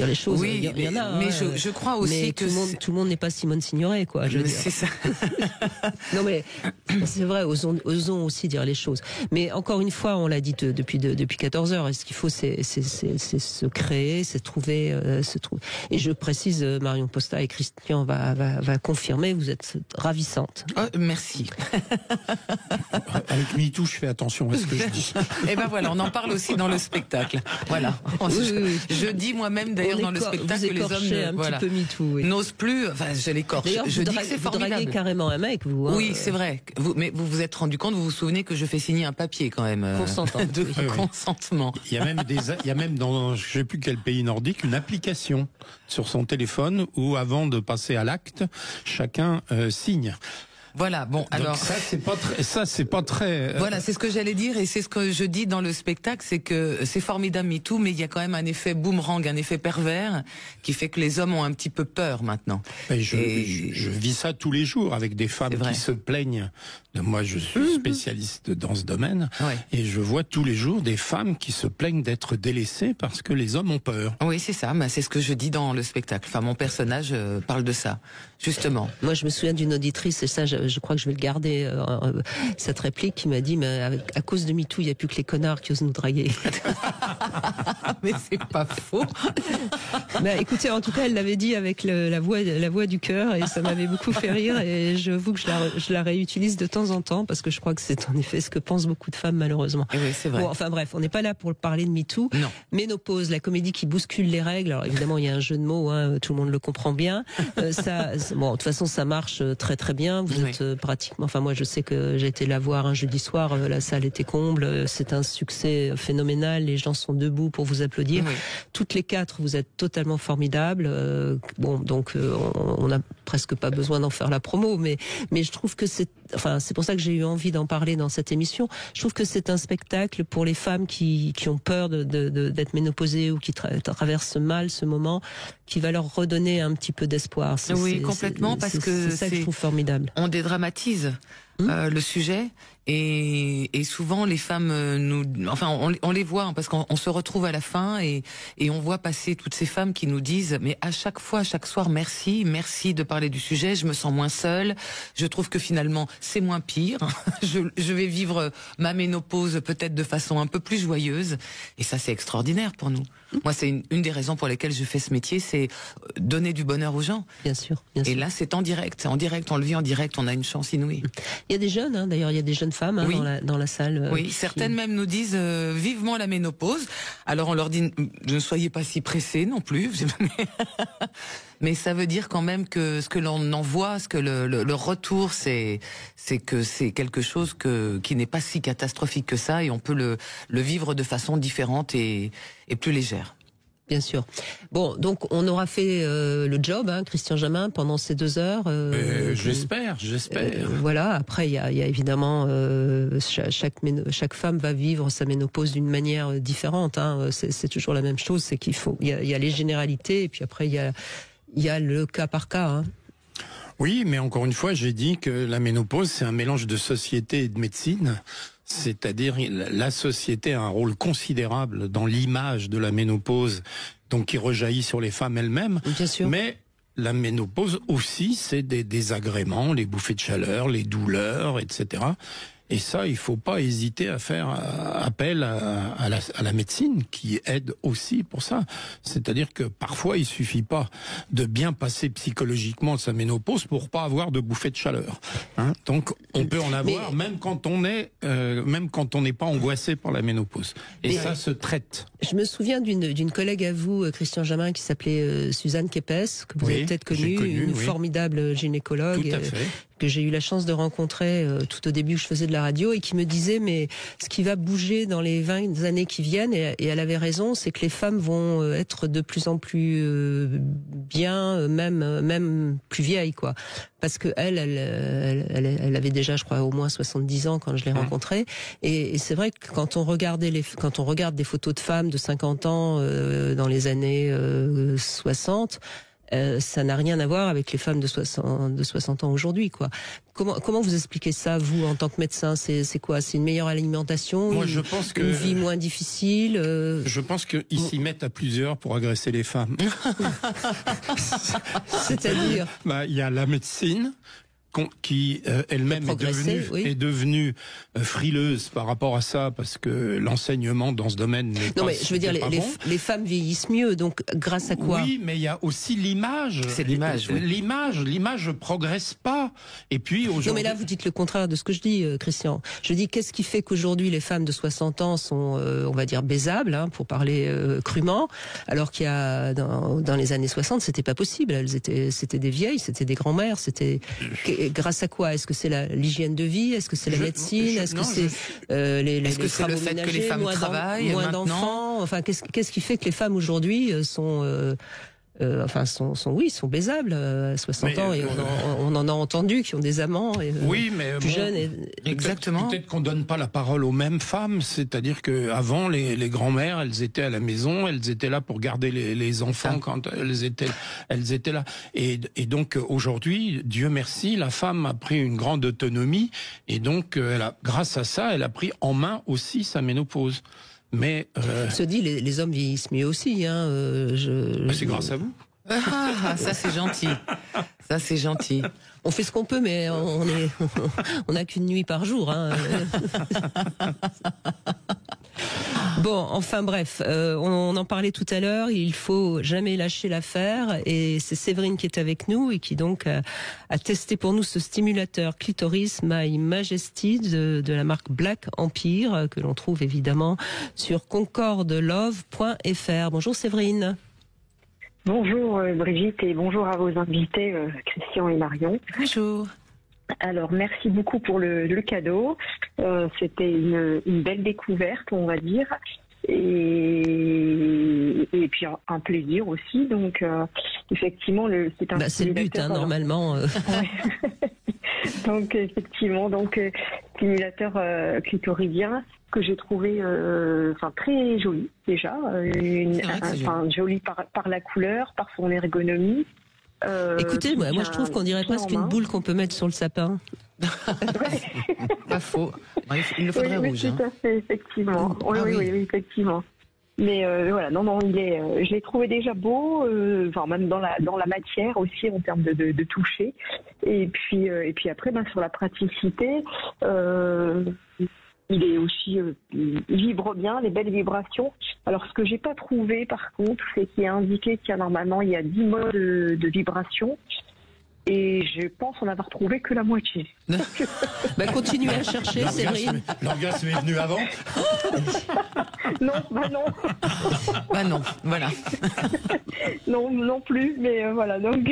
[SPEAKER 2] les choses.
[SPEAKER 11] Oui,
[SPEAKER 2] il y en a.
[SPEAKER 11] Mais je crois aussi que
[SPEAKER 2] tout le monde n'est pas Simone Signoret, quoi.
[SPEAKER 11] C'est ça.
[SPEAKER 2] Non, mais c'est vrai. Osons aussi dire les choses. Mais encore une fois, on l'a dit depuis 14 heures. Et ce qu'il faut, c'est se créer, c'est trouver. Et je précise. Marion Posta et Christian va confirmer, vous êtes ravissante.
[SPEAKER 11] Oh, merci.
[SPEAKER 3] Avec MeToo, je fais attention à ce que je dis.
[SPEAKER 11] Et ben voilà, on en parle aussi dans le spectacle. Voilà. Je dis moi-même d'ailleurs dans le spectacle que les hommes n'osent plus. Enfin, je l'écorche.
[SPEAKER 2] D'ailleurs,
[SPEAKER 11] je dis que c'est formidable.
[SPEAKER 2] Vous draguez carrément un mec, vous.
[SPEAKER 11] Oui, c'est vrai. Mais vous vous êtes rendu compte, vous vous souvenez que je fais signer un papier quand même.
[SPEAKER 2] Consentant.
[SPEAKER 11] Consentement.
[SPEAKER 3] Il y a même dans je sais plus quel pays nordique une application sur son téléphone où avant de passer à l'acte, chacun signe.
[SPEAKER 11] Voilà, bon,
[SPEAKER 3] donc
[SPEAKER 11] alors
[SPEAKER 3] ça c'est pas très
[SPEAKER 11] Voilà, c'est ce que j'allais dire et c'est ce que je dis dans le spectacle, c'est que c'est formidable MeToo, mais il y a quand même un effet boomerang, un effet pervers qui fait que les hommes ont un petit peu peur maintenant.
[SPEAKER 3] Je vis ça tous les jours avec des femmes qui se plaignent. Moi, je suis spécialiste dans ce domaine et je vois tous les jours des femmes qui se plaignent d'être délaissées parce que les hommes ont peur.
[SPEAKER 11] Oui, c'est ça. C'est ce que je dis dans le spectacle. Enfin, mon personnage parle de ça, justement.
[SPEAKER 2] Moi, je me souviens d'une auditrice, et ça, je crois que je vais le garder, cette réplique qui m'a dit, mais à cause de MeToo, il n'y a plus que les connards qui osent nous draguer.
[SPEAKER 11] Mais c'est pas faux.
[SPEAKER 2] Bah, écoutez, en tout cas, elle l'avait dit avec la voix du cœur, et ça m'avait beaucoup fait rire, et j'avoue que je la réutilise de temps en temps, parce que je crois que c'est en effet ce que pensent beaucoup de femmes, malheureusement.
[SPEAKER 11] Et oui, c'est vrai.
[SPEAKER 2] Bon, enfin bref, on n'est pas là pour parler de MeToo.
[SPEAKER 11] Non.
[SPEAKER 2] Ménopause, la comédie qui bouscule les règles. Alors évidemment, il y a un jeu de mots, hein, tout le monde le comprend bien. Bon, de toute façon, ça marche très très bien. Vous êtes pratiquement. Enfin, moi, je sais que j'ai été la voir un jeudi soir. La salle était comble. C'est un succès phénoménal. Les gens sont debout pour vous applaudir.
[SPEAKER 11] Oui.
[SPEAKER 2] Toutes les quatre, vous êtes totalement formidables. Bon, donc on n'a presque pas besoin d'en faire la promo, mais je trouve que c'est pour ça que j'ai eu envie d'en parler dans cette émission. Je trouve que c'est un spectacle pour les femmes qui ont peur d'être ménopausées ou qui traversent mal ce moment, qui va leur redonner un petit peu d'espoir.
[SPEAKER 11] Oui, complètement, parce que
[SPEAKER 2] c'est ça que je trouve formidable.
[SPEAKER 11] On dédramatise le sujet, et souvent les femmes on les voit, hein, parce qu'on se retrouve à la fin et on voit passer toutes ces femmes qui nous disent, mais à chaque soir, merci de parler du sujet, je me sens moins seule, je trouve que finalement c'est moins pire, je vais vivre ma ménopause peut-être de façon un peu plus joyeuse, et ça c'est extraordinaire pour nous. Moi, c'est une des raisons pour lesquelles je fais ce métier, c'est donner du bonheur aux gens.
[SPEAKER 2] Bien sûr.
[SPEAKER 11] Et là, c'est en direct, on le vit en direct, on a une chance inouïe.
[SPEAKER 2] Il y a des jeunes, hein, d'ailleurs, il y a des jeunes femmes dans la salle.
[SPEAKER 11] Oui, certaines même nous disent vivement la ménopause. Alors on leur dit, ne soyez pas si pressés non plus. Mais ça veut dire quand même que ce que l'on en voit, ce que le retour, c'est que c'est quelque chose qui n'est pas si catastrophique que ça, et on peut le vivre de façon différente et plus légère.
[SPEAKER 2] Bien sûr. Bon, donc on aura fait le job, hein, Christian Jamin, pendant ces 2 heures.
[SPEAKER 3] J'espère.
[SPEAKER 2] Voilà. Après, il y a évidemment chaque femme va vivre sa ménopause d'une manière différente. Hein. C'est toujours la même chose. C'est qu'il y a les généralités, et puis après il y a le cas par cas. Hein.
[SPEAKER 3] Oui, mais encore une fois, j'ai dit que la ménopause, c'est un mélange de société et de médecine. C'est-à-dire, la société a un rôle considérable dans l'image de la ménopause, donc qui rejaillit sur les femmes elles-mêmes.
[SPEAKER 2] Bien sûr.
[SPEAKER 3] Mais la ménopause aussi, c'est des désagréments, les bouffées de chaleur, les douleurs, etc. Et ça, il faut pas hésiter à faire appel à la médecine, qui aide aussi pour ça. C'est-à-dire que parfois, il suffit pas de bien passer psychologiquement sa ménopause pour pas avoir de bouffées de chaleur. Hein, donc, on peut en avoir même quand on n'est pas angoissé par la ménopause. Et ça se traite.
[SPEAKER 2] Je me souviens d'une collègue à vous, Christian Jamin, qui s'appelait Suzanne Kepes, que vous avez peut-être connue, une formidable gynécologue.
[SPEAKER 3] Tout à fait.
[SPEAKER 2] Que j'ai eu la chance de rencontrer tout au début où je faisais de la radio, et qui me disait, mais ce qui va bouger dans les 20 années qui viennent, et elle avait raison, c'est que les femmes vont être de plus en plus bien, même plus vieilles, quoi. Parce que elle avait déjà, je crois, au moins 70 ans quand je l'ai rencontrée. Et c'est vrai que quand on regarde des photos de femmes de 50 ans dans les années 60, ça n'a rien à voir avec les femmes de 60 ans aujourd'hui, quoi. Comment vous expliquez ça, vous, en tant que médecin? C'est quoi? C'est une meilleure alimentation?
[SPEAKER 3] Moi, je pense que
[SPEAKER 2] une vie moins difficile?
[SPEAKER 3] Je pense qu'ils s'y mettent à plusieurs pour agresser les femmes.
[SPEAKER 2] C'est-à-dire?
[SPEAKER 3] Il y a la médecine qui elle-même est devenue frileuse par rapport à ça, parce que l'enseignement dans ce domaine n'est pas...
[SPEAKER 2] Non, mais je veux dire, les femmes vieillissent mieux, donc grâce à quoi?
[SPEAKER 3] Oui, mais il y a aussi l'image.
[SPEAKER 11] C'est l'image, oui.
[SPEAKER 3] L'image progresse pas. Et puis aujourd'hui...
[SPEAKER 2] Non, mais là, vous dites le contraire de ce que je dis, Christian. Je dis, qu'est-ce qui fait qu'aujourd'hui, les femmes de 60 ans sont, on va dire, baisables, hein, pour parler crûment, alors qu'il y a, dans les années 60, c'était pas possible. C'était des vieilles, c'était des grand-mères, c'était... Grâce à quoi? Est-ce que c'est l'hygiène de vie? Est-ce que c'est la médecine? Est-ce que c'est les travaux ménagers?
[SPEAKER 11] Est-ce que les femmes travaillent
[SPEAKER 2] moins d'enfants? Enfin, qu'est-ce qui fait que les femmes aujourd'hui sont sont baisables à 60 ans, et on en a entendu qui ont des amants
[SPEAKER 3] oui, mais
[SPEAKER 2] plus jeunes.
[SPEAKER 11] Exactement.
[SPEAKER 3] Peut-être qu'on donne pas la parole aux mêmes femmes, c'est-à-dire que avant les grand-mères, elles étaient à la maison, elles étaient là pour garder les enfants quand elles étaient là. Et donc aujourd'hui, Dieu merci, la femme a pris une grande autonomie, et donc grâce à ça, elle a pris en main aussi sa ménopause. Mais
[SPEAKER 2] se dit, les hommes vieillissent mieux aussi, hein.
[SPEAKER 3] C'est grâce à vous.
[SPEAKER 11] Ça c'est gentil. Ça c'est gentil.
[SPEAKER 2] On fait ce qu'on peut, mais on n'a qu'une nuit par jour. Hein. Bon, enfin bref, on en parlait tout à l'heure, il faut jamais lâcher l'affaire, et c'est Séverine qui est avec nous et qui donc a testé pour nous ce stimulateur Clitoris My Majesty de la marque Black Empire, que l'on trouve évidemment sur concordelove.fr. Bonjour Séverine.
[SPEAKER 5] Bonjour Brigitte et bonjour à vos invités Christian et Marion.
[SPEAKER 11] Bonjour.
[SPEAKER 5] Alors merci beaucoup pour le cadeau. C'était une belle découverte, on va dire, et puis un plaisir aussi. Donc effectivement, c'est un.
[SPEAKER 2] C'est le but, hein, normalement.
[SPEAKER 5] Ouais. Donc effectivement, stimulateur clitoridien que j'ai trouvé très joli déjà, joli par la couleur, par son ergonomie.
[SPEAKER 2] Écoutez, moi je trouve qu'on dirait presque une boule qu'on peut mettre sur le sapin.
[SPEAKER 11] Pas faux. Il le faudrait rouge.
[SPEAKER 5] Tout à fait, effectivement. Oui, effectivement. Mais voilà, je l'ai trouvé déjà beau, même dans la matière aussi en termes de toucher. Et puis après, sur la praticité, il est aussi, il vibre bien, les belles vibrations. Alors ce que j'ai pas trouvé par contre, c'est qu'il y a indiqué qu'il y a normalement 10 modes de vibration. Et je pense en avoir trouvé que la moitié.
[SPEAKER 2] Continuez à chercher, Séverine.
[SPEAKER 3] L'orgasme est venu avant?
[SPEAKER 5] Non.
[SPEAKER 11] Non, voilà.
[SPEAKER 5] non plus, mais voilà. Donc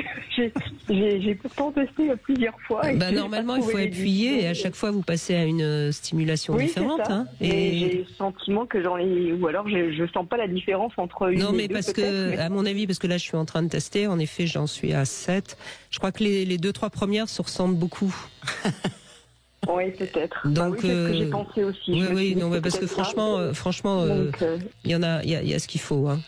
[SPEAKER 5] j'ai pourtant testé plusieurs fois.
[SPEAKER 2] Normalement, il faut appuyer et à chaque fois vous passez à une stimulation différente. Hein,
[SPEAKER 5] et j'ai le sentiment que ou alors je sens pas la différence entre une et deux.
[SPEAKER 2] Non, mais parce que, à mon avis, parce que là je suis en train de tester, en effet j'en suis à 7. Je crois que les 2-3 premières se ressemblent beaucoup.
[SPEAKER 5] Oui, peut-être.
[SPEAKER 2] Donc,
[SPEAKER 5] c'est ce que j'ai pensé aussi.
[SPEAKER 2] Parce que franchement, il y a ce qu'il faut. Hein.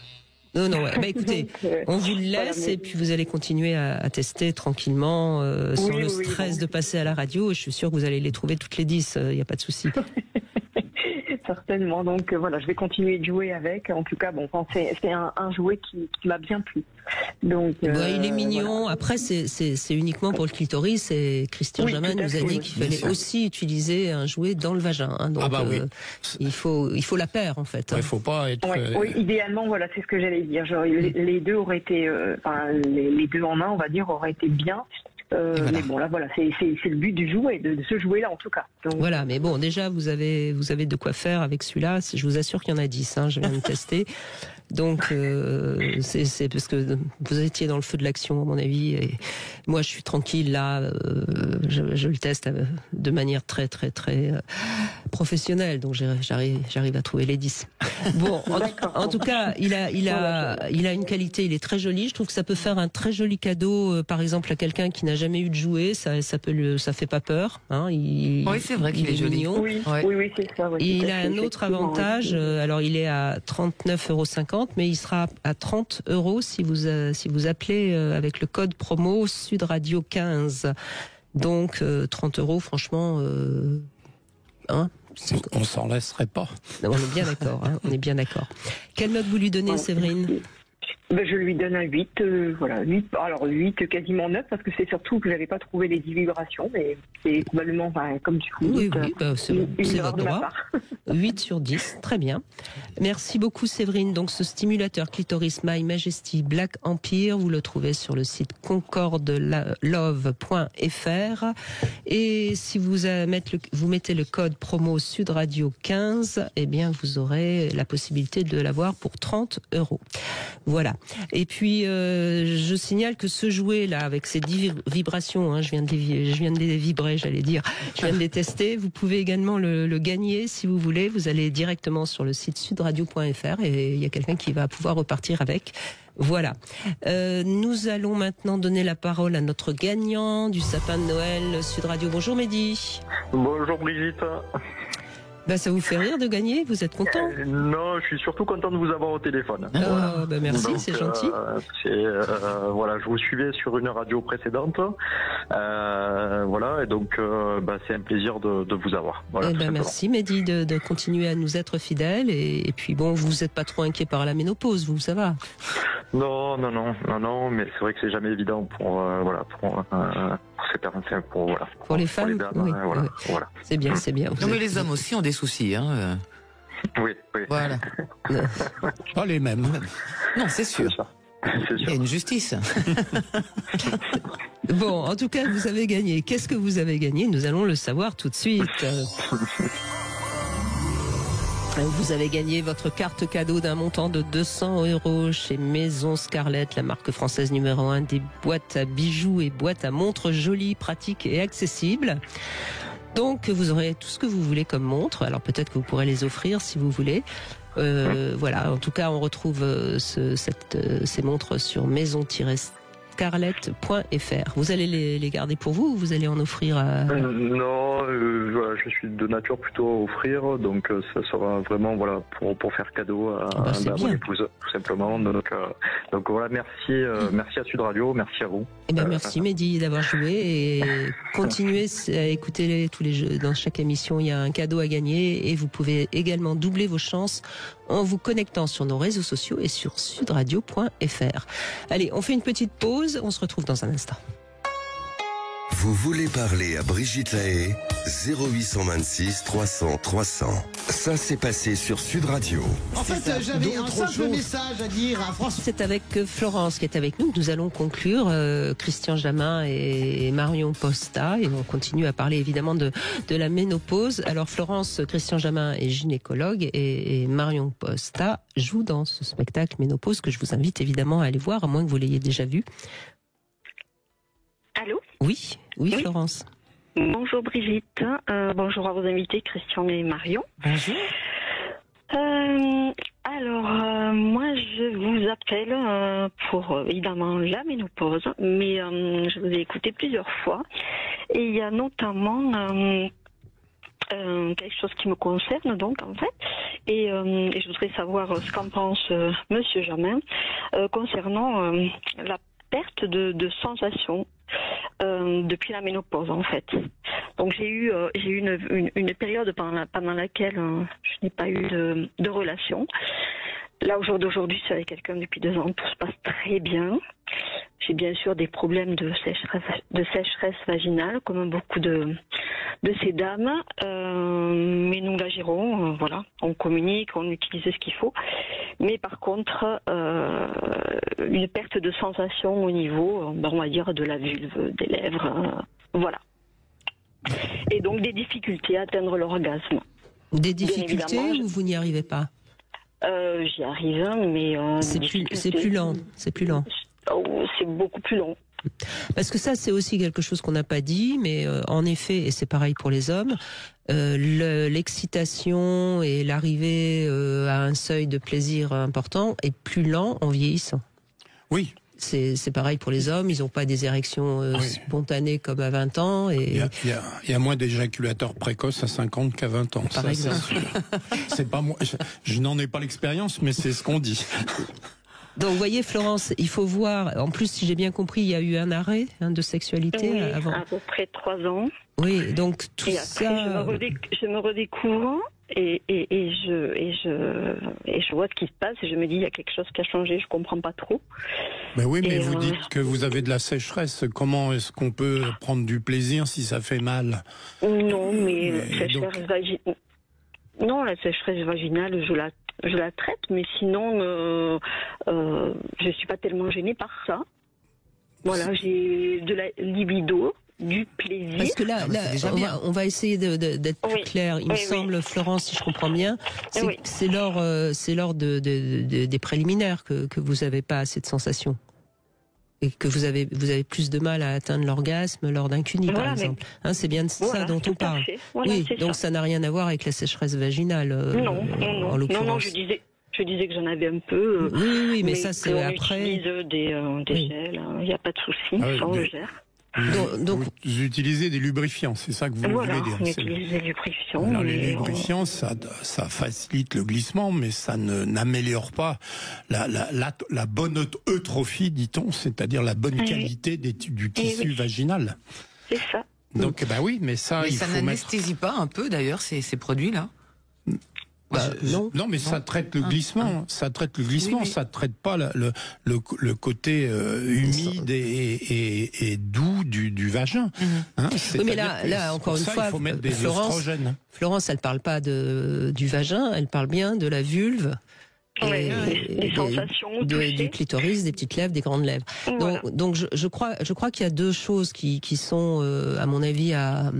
[SPEAKER 2] Non. Écoutez, on vous le laisse et puis vous allez continuer à tester tranquillement, sans le stress de passer à la radio. Et je suis sûre que vous allez les trouver toutes les 10. Il n'y a pas de souci.
[SPEAKER 5] Certainement. Donc voilà, je vais continuer de jouer avec. En tout cas, c'est un jouet qui m'a bien plu. Donc,
[SPEAKER 2] il est mignon. Voilà. Après, c'est uniquement pour le clitoris. Et Christian Jamin nous a dit qu'il fallait aussi utiliser un jouet dans le vagin. Hein. Donc, il faut la paire en fait.
[SPEAKER 3] Il faut pas être.
[SPEAKER 5] Oui, idéalement, voilà, c'est ce que j'allais dire. Genre, les deux auraient été, les deux en un, on va dire, auraient été bien. Mais bon, là, voilà, c'est le but du jouet, de ce jouet-là, en tout cas. Donc,
[SPEAKER 2] voilà, mais bon, déjà, vous avez de quoi faire avec celui-là. Je vous assure qu'il y en a 10, hein, je viens de tester. Donc, c'est parce que vous étiez dans le feu de l'action, à mon avis, et moi, je suis tranquille, là, je le teste de manière très, très, très professionnelle, donc j'arrive à trouver les 10. Bon, en tout cas, il a une qualité, il est très joli. Je trouve que ça peut faire un très joli cadeau, par exemple, à quelqu'un qui n'a jamais eu de jouet, ça fait pas peur, hein. Oui,
[SPEAKER 11] c'est vrai qu'il est joli.
[SPEAKER 2] Mignon.
[SPEAKER 5] Oui, c'est ça.
[SPEAKER 2] Et il a un autre avantage, alors il est à 39,50 €, mais il sera à 30 € si vous appelez avec le code promo Sud Radio 15. Donc 30 €, franchement,
[SPEAKER 3] on s'en laisserait pas.
[SPEAKER 2] On est bien d'accord. On est bien d'accord. Quelle note vous lui donnez, Séverine?
[SPEAKER 5] Je lui donne un 8, 8, alors 8, quasiment 9, parce que c'est surtout que j'avais pas trouvé les 10 vibrations, mais c'est probablement, comme tu dis,
[SPEAKER 2] c'est votre droit. 8 sur 10, très bien. Merci beaucoup Séverine. Donc ce stimulateur Clitoris My Majesty Black Empire, vous le trouvez sur le site concordelove.fr, et si vous mettez le code promo Sud Radio 15, eh bien vous aurez la possibilité de l'avoir pour 30 €. Voilà. Et puis, je signale que ce jouet-là, avec ces 10 vibrations, hein, je viens de les vibrer, j'allais dire, je viens de les tester, vous pouvez également le gagner si vous voulez. Vous allez directement sur le site sudradio.fr et il y a quelqu'un qui va pouvoir repartir avec. Voilà. Nous allons maintenant donner la parole à notre gagnant du sapin de Noël Sud Radio. Bonjour Mehdi.
[SPEAKER 12] Bonjour Brigitte.
[SPEAKER 2] Ça vous fait rire de gagner? Vous êtes content?
[SPEAKER 12] Non, je suis surtout content de vous avoir au téléphone.
[SPEAKER 2] Merci, c'est gentil.
[SPEAKER 12] Je vous suivais sur une radio précédente. Et donc c'est un plaisir de vous avoir. Voilà,
[SPEAKER 2] merci Mehdi de continuer à nous être fidèles. Et puis bon, vous n'êtes pas trop inquiet par la ménopause, vous, ça va?
[SPEAKER 12] Non, mais c'est vrai que c'est jamais évident pour ces personnes, pour
[SPEAKER 2] les femmes,
[SPEAKER 12] dames,
[SPEAKER 2] oui.
[SPEAKER 12] Voilà.
[SPEAKER 2] C'est bien, c'est bien.
[SPEAKER 11] Non, mais les hommes aussi ont des soucis. Hein.
[SPEAKER 12] Oui.
[SPEAKER 11] Voilà.
[SPEAKER 3] Pas les mêmes.
[SPEAKER 11] Non, c'est sûr. Il y a une justice.
[SPEAKER 2] Bon, en tout cas, vous avez gagné. Qu'est-ce que vous avez gagné? Nous allons le savoir tout de suite. Vous avez gagné votre carte cadeau d'un montant de 200 € chez Maison Scarlett, la marque française numéro 1 des boîtes à bijoux et boîtes à montres jolies, pratiques et accessibles. Donc, vous aurez tout ce que vous voulez comme montre. Alors, peut-être que vous pourrez les offrir si vous voulez. Voilà. En tout cas, on retrouve ces montres sur maison-scarlett.fr. Vous allez les garder pour vous ou vous allez en offrir à...
[SPEAKER 12] Non, je suis de nature plutôt à offrir, donc ça sera vraiment pour faire cadeau à mon épouse, tout simplement. Donc voilà, merci à Sud Radio, merci à vous.
[SPEAKER 2] Merci Mehdi d'avoir joué et continuez à écouter tous les jeux. Dans chaque émission, il y a un cadeau à gagner et vous pouvez également doubler vos chances en vous connectant sur nos réseaux sociaux et sur sudradio.fr. Allez, on fait une petite pause, on se retrouve dans un instant.
[SPEAKER 1] Vous voulez parler à Brigitte Lahaie? 0826 300 300. Ça s'est passé sur Sud Radio.
[SPEAKER 13] En fait, j'avais un simple message à dire à François.
[SPEAKER 2] C'est avec Florence qui est avec nous que nous allons conclure. Christian Jamin et Marion Posta. Et on continue à parler évidemment de la ménopause. Alors Florence, Christian Jamin est gynécologue et Marion Posta joue dans ce spectacle Ménopause que je vous invite évidemment à aller voir, à moins que vous l'ayez déjà vu.
[SPEAKER 14] Allô ?
[SPEAKER 2] Oui, Florence.
[SPEAKER 14] Bonjour Brigitte, bonjour à vos invités Christian et Marion.
[SPEAKER 2] Bonjour.
[SPEAKER 14] Moi je vous appelle pour évidemment la ménopause, mais je vous ai écouté plusieurs fois et il y a notamment quelque chose qui me concerne donc en fait et je voudrais savoir ce qu'en pense Monsieur Jamin concernant la perte de sensations depuis la ménopause en fait. Donc j'ai eu une période pendant laquelle je n'ai pas eu de relation. Là au jour d'aujourd'hui, c'est avec quelqu'un depuis 2 ans, tout se passe très bien. J'ai bien sûr des problèmes de sécheresse vaginale comme beaucoup de ces dames, mais nous la gérons, voilà, on communique, on utilise ce qu'il faut. Mais par contre, une perte de sensation au niveau, on va dire, de la vulve, des lèvres, voilà. Et donc des difficultés à atteindre l'orgasme.
[SPEAKER 2] Des difficultés ou vous n'y arrivez pas?
[SPEAKER 14] J'y arrive, mais...
[SPEAKER 2] c'est plus lent, c'est plus lent.
[SPEAKER 14] C'est beaucoup plus long.
[SPEAKER 2] Parce que ça, c'est aussi quelque chose qu'on n'a pas dit, mais en effet, et c'est pareil pour les hommes, l'excitation et l'arrivée à un seuil de plaisir important est plus lent en vieillissant.
[SPEAKER 3] Oui.
[SPEAKER 2] C'est pareil pour les hommes, ils n'ont pas des érections spontanées comme à 20 ans. Et...
[SPEAKER 3] Il y a moins d'éjaculateurs précoces à 50 qu'à 20 ans.
[SPEAKER 2] Par exemple.
[SPEAKER 3] C'est pas moi, je n'en ai pas l'expérience, mais c'est ce qu'on dit.
[SPEAKER 2] Donc, vous voyez, Florence, il faut voir. En plus, si j'ai bien compris, il y a eu un arrêt de sexualité avant.
[SPEAKER 14] À peu près 3 ans.
[SPEAKER 2] Oui, donc tout
[SPEAKER 14] et après, je me redécouvre et je vois ce qui se passe et je me dis il y a quelque chose qui a changé, je comprends pas trop.
[SPEAKER 3] Mais oui, mais vous dites que vous avez de la sécheresse. Comment est-ce qu'on peut prendre du plaisir si ça fait mal?
[SPEAKER 14] Non, mais la sécheresse vaginale, je la traite, mais sinon, je suis pas tellement gênée par ça. Voilà, j'ai de la libido, du plaisir.
[SPEAKER 2] Parce que là on va essayer d'être plus clair. Il me semble, Florence, si je comprends bien, c'est lors des préliminaires que vous n'avez pas assez de sensations. Et que vous avez plus de mal à atteindre l'orgasme lors d'un cuni, par exemple. C'est bien de ça dont on parle. Oui, donc ça n'a rien à voir avec la sécheresse vaginale. En l'occurrence.
[SPEAKER 14] Non, je disais que j'en avais un peu.
[SPEAKER 2] Oui, mais ça c'est après.
[SPEAKER 14] On utilise des gels, il n'y a pas de souci, ça on le gère.
[SPEAKER 3] Donc, vous utilisez des lubrifiants, c'est ça que vous voulez dire?
[SPEAKER 14] On utilise des lubrifiants.
[SPEAKER 3] Alors, les lubrifiants, ça facilite le glissement, mais ça n'améliore pas la bonne eutrophie, dit-on, c'est-à-dire la bonne qualité du tissu vaginal.
[SPEAKER 14] C'est ça.
[SPEAKER 3] Donc, oui, mais ça,
[SPEAKER 11] il faut n'anesthésie pas un peu, d'ailleurs, ces produits-là?
[SPEAKER 3] Non, mais ça traite le glissement. Ça traite le glissement. Ça traite pas le côté humide et doux du vagin. Hein,
[SPEAKER 2] oui, mais là encore une fois,
[SPEAKER 3] il faut mettre des oestrogènes.
[SPEAKER 2] Florence, elle parle pas du vagin, elle parle bien de la vulve.
[SPEAKER 14] Oui, des sensations
[SPEAKER 2] du clitoris, des petites lèvres, des grandes lèvres. Voilà. Donc je crois qu'il y a deux choses qui sont, à mon avis, à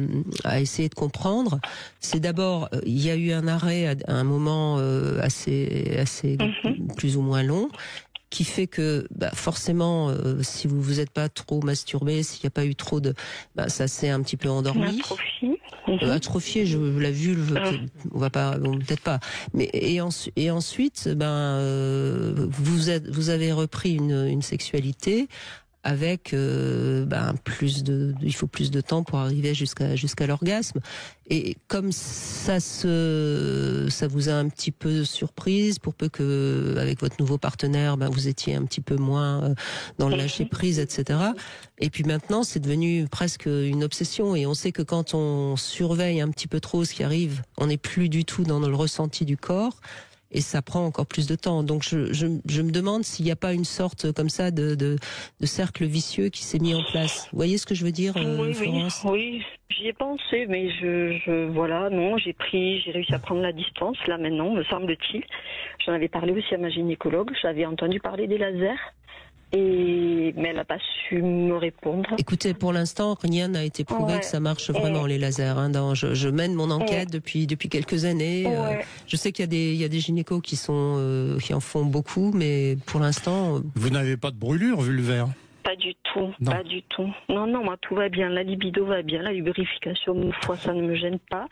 [SPEAKER 2] essayer de comprendre. C'est d'abord, il y a eu un arrêt à un moment assez plus ou moins long, qui fait que forcément, si vous vous êtes pas trop masturbé, s'il n'y a pas eu trop de, ça s'est un petit peu endormi. Atrophié, la vulve, on va pas, peut-être pas. Mais et ensuite, vous avez repris une sexualité avec il faut plus de temps pour arriver jusqu'à l'orgasme. Et comme ça vous a un petit peu surprise, pour peu que avec votre nouveau partenaire, vous étiez un petit peu moins dans le lâcher prise, etc. Et puis maintenant, c'est devenu presque une obsession. Et on sait que quand on surveille un petit peu trop ce qui arrive, on n'est plus du tout dans le ressenti du corps. Et ça prend encore plus de temps. Donc je me demande s'il n'y a pas une sorte comme ça de cercle vicieux qui s'est mis en place. Vous voyez ce que je veux dire, Florence ?
[SPEAKER 14] Oui, j'y ai pensé, mais j'ai réussi à prendre la distance, là maintenant, me semble-t-il. J'en avais parlé aussi à ma gynécologue, j'avais entendu parler des lasers. Mais elle n'a pas su me répondre.
[SPEAKER 2] Écoutez, pour l'instant, rien n'a été prouvé que ça marche vraiment, les lasers. Je mène mon enquête depuis quelques années. Je sais qu'il y a des gynécos qui en font beaucoup, mais pour l'instant...
[SPEAKER 3] Vous n'avez pas de brûlure vulvaire ?
[SPEAKER 14] Pas du tout, pas du tout. Non, moi tout va bien, la libido va bien, la lubrification, une fois, ça ne me gêne pas.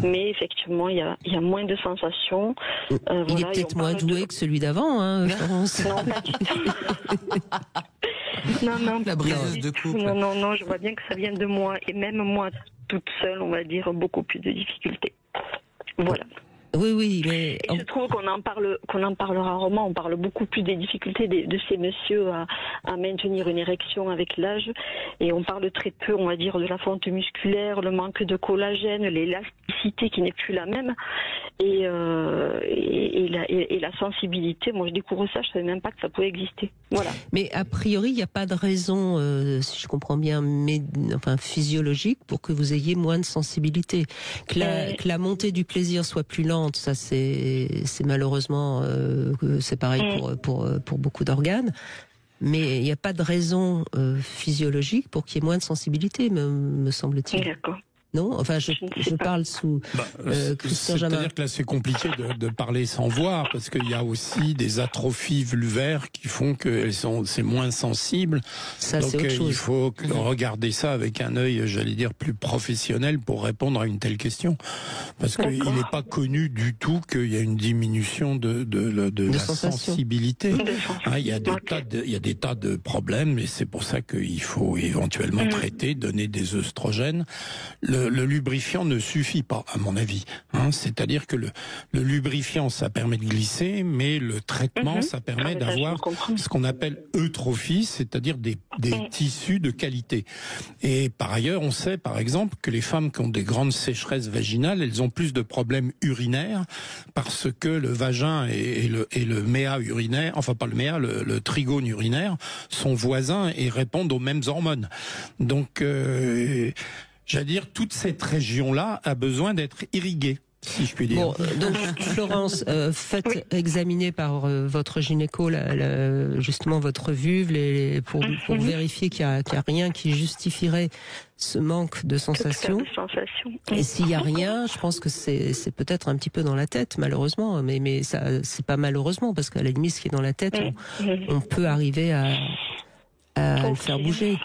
[SPEAKER 14] Mais effectivement, il y a moins de sensations.
[SPEAKER 2] Il est peut-être moins doué que celui d'avant, Florence.
[SPEAKER 14] Non, pas du tout. Non,
[SPEAKER 11] la briseuse de couple.
[SPEAKER 14] Non, je vois bien que ça vient de moi. Et même moi, toute seule, on va dire, beaucoup plus de difficultés. Voilà.
[SPEAKER 2] Oui, mais...
[SPEAKER 14] Et je trouve qu'on en parle rarement. On parle beaucoup plus des difficultés de ces messieurs à maintenir une érection avec l'âge. Et on parle très peu, on va dire, de la fonte musculaire, le manque de collagène, l'élasticité qui n'est plus la même. Et la sensibilité. Moi, je découvre ça, je savais même pas que ça pouvait exister. Voilà.
[SPEAKER 2] Mais a priori, il n'y a pas de raison, si je comprends bien, physiologique, pour que vous ayez moins de sensibilité. Que la montée du plaisir soit plus lente, ça c'est malheureusement c'est pareil pour beaucoup d'organes, mais il n'y a pas de raison physiologique pour qu'il y ait moins de sensibilité, me semble-t-il.
[SPEAKER 14] D'accord.
[SPEAKER 2] Non, enfin, je parle sous Christian Jamin.
[SPEAKER 3] C'est-à-dire que là, c'est compliqué de parler sans voir, parce qu'il y a aussi des atrophies vulvaires qui font que c'est moins sensible.
[SPEAKER 2] Ça,
[SPEAKER 3] donc,
[SPEAKER 2] c'est autre chose.
[SPEAKER 3] Il faut regarder ça avec un œil, j'allais dire, plus professionnel pour répondre à une telle question. Parce qu'il n'est pas connu du tout qu'il y a une diminution de la sensibilité. Il y a des tas de problèmes, et c'est pour ça qu'il faut éventuellement traiter, donner des œstrogènes. Le lubrifiant ne suffit pas, à mon avis. C'est-à-dire que le lubrifiant, ça permet de glisser, mais le traitement, ça permet d'avoir ce qu'on appelle eutrophie, c'est-à-dire des tissus de qualité. Et par ailleurs, on sait, par exemple, que les femmes qui ont des grandes sécheresses vaginales, elles ont plus de problèmes urinaires, parce que le vagin et le méa urinaire, enfin pas le méa, le trigone urinaire, sont voisins et répondent aux mêmes hormones. Donc... j'allais dire, toute cette région-là a besoin d'être irriguée, si je puis dire.
[SPEAKER 2] Bon, donc Florence, faites examiner par votre gynéco justement votre vulve pour vérifier qu'il y a rien qui justifierait ce manque de sensations. Et s'il y a rien, je pense que c'est peut-être un petit peu dans la tête, malheureusement, mais ça c'est pas malheureusement, parce qu'à la limite, ce qui est dans la tête, on peut arriver à le faire bouger.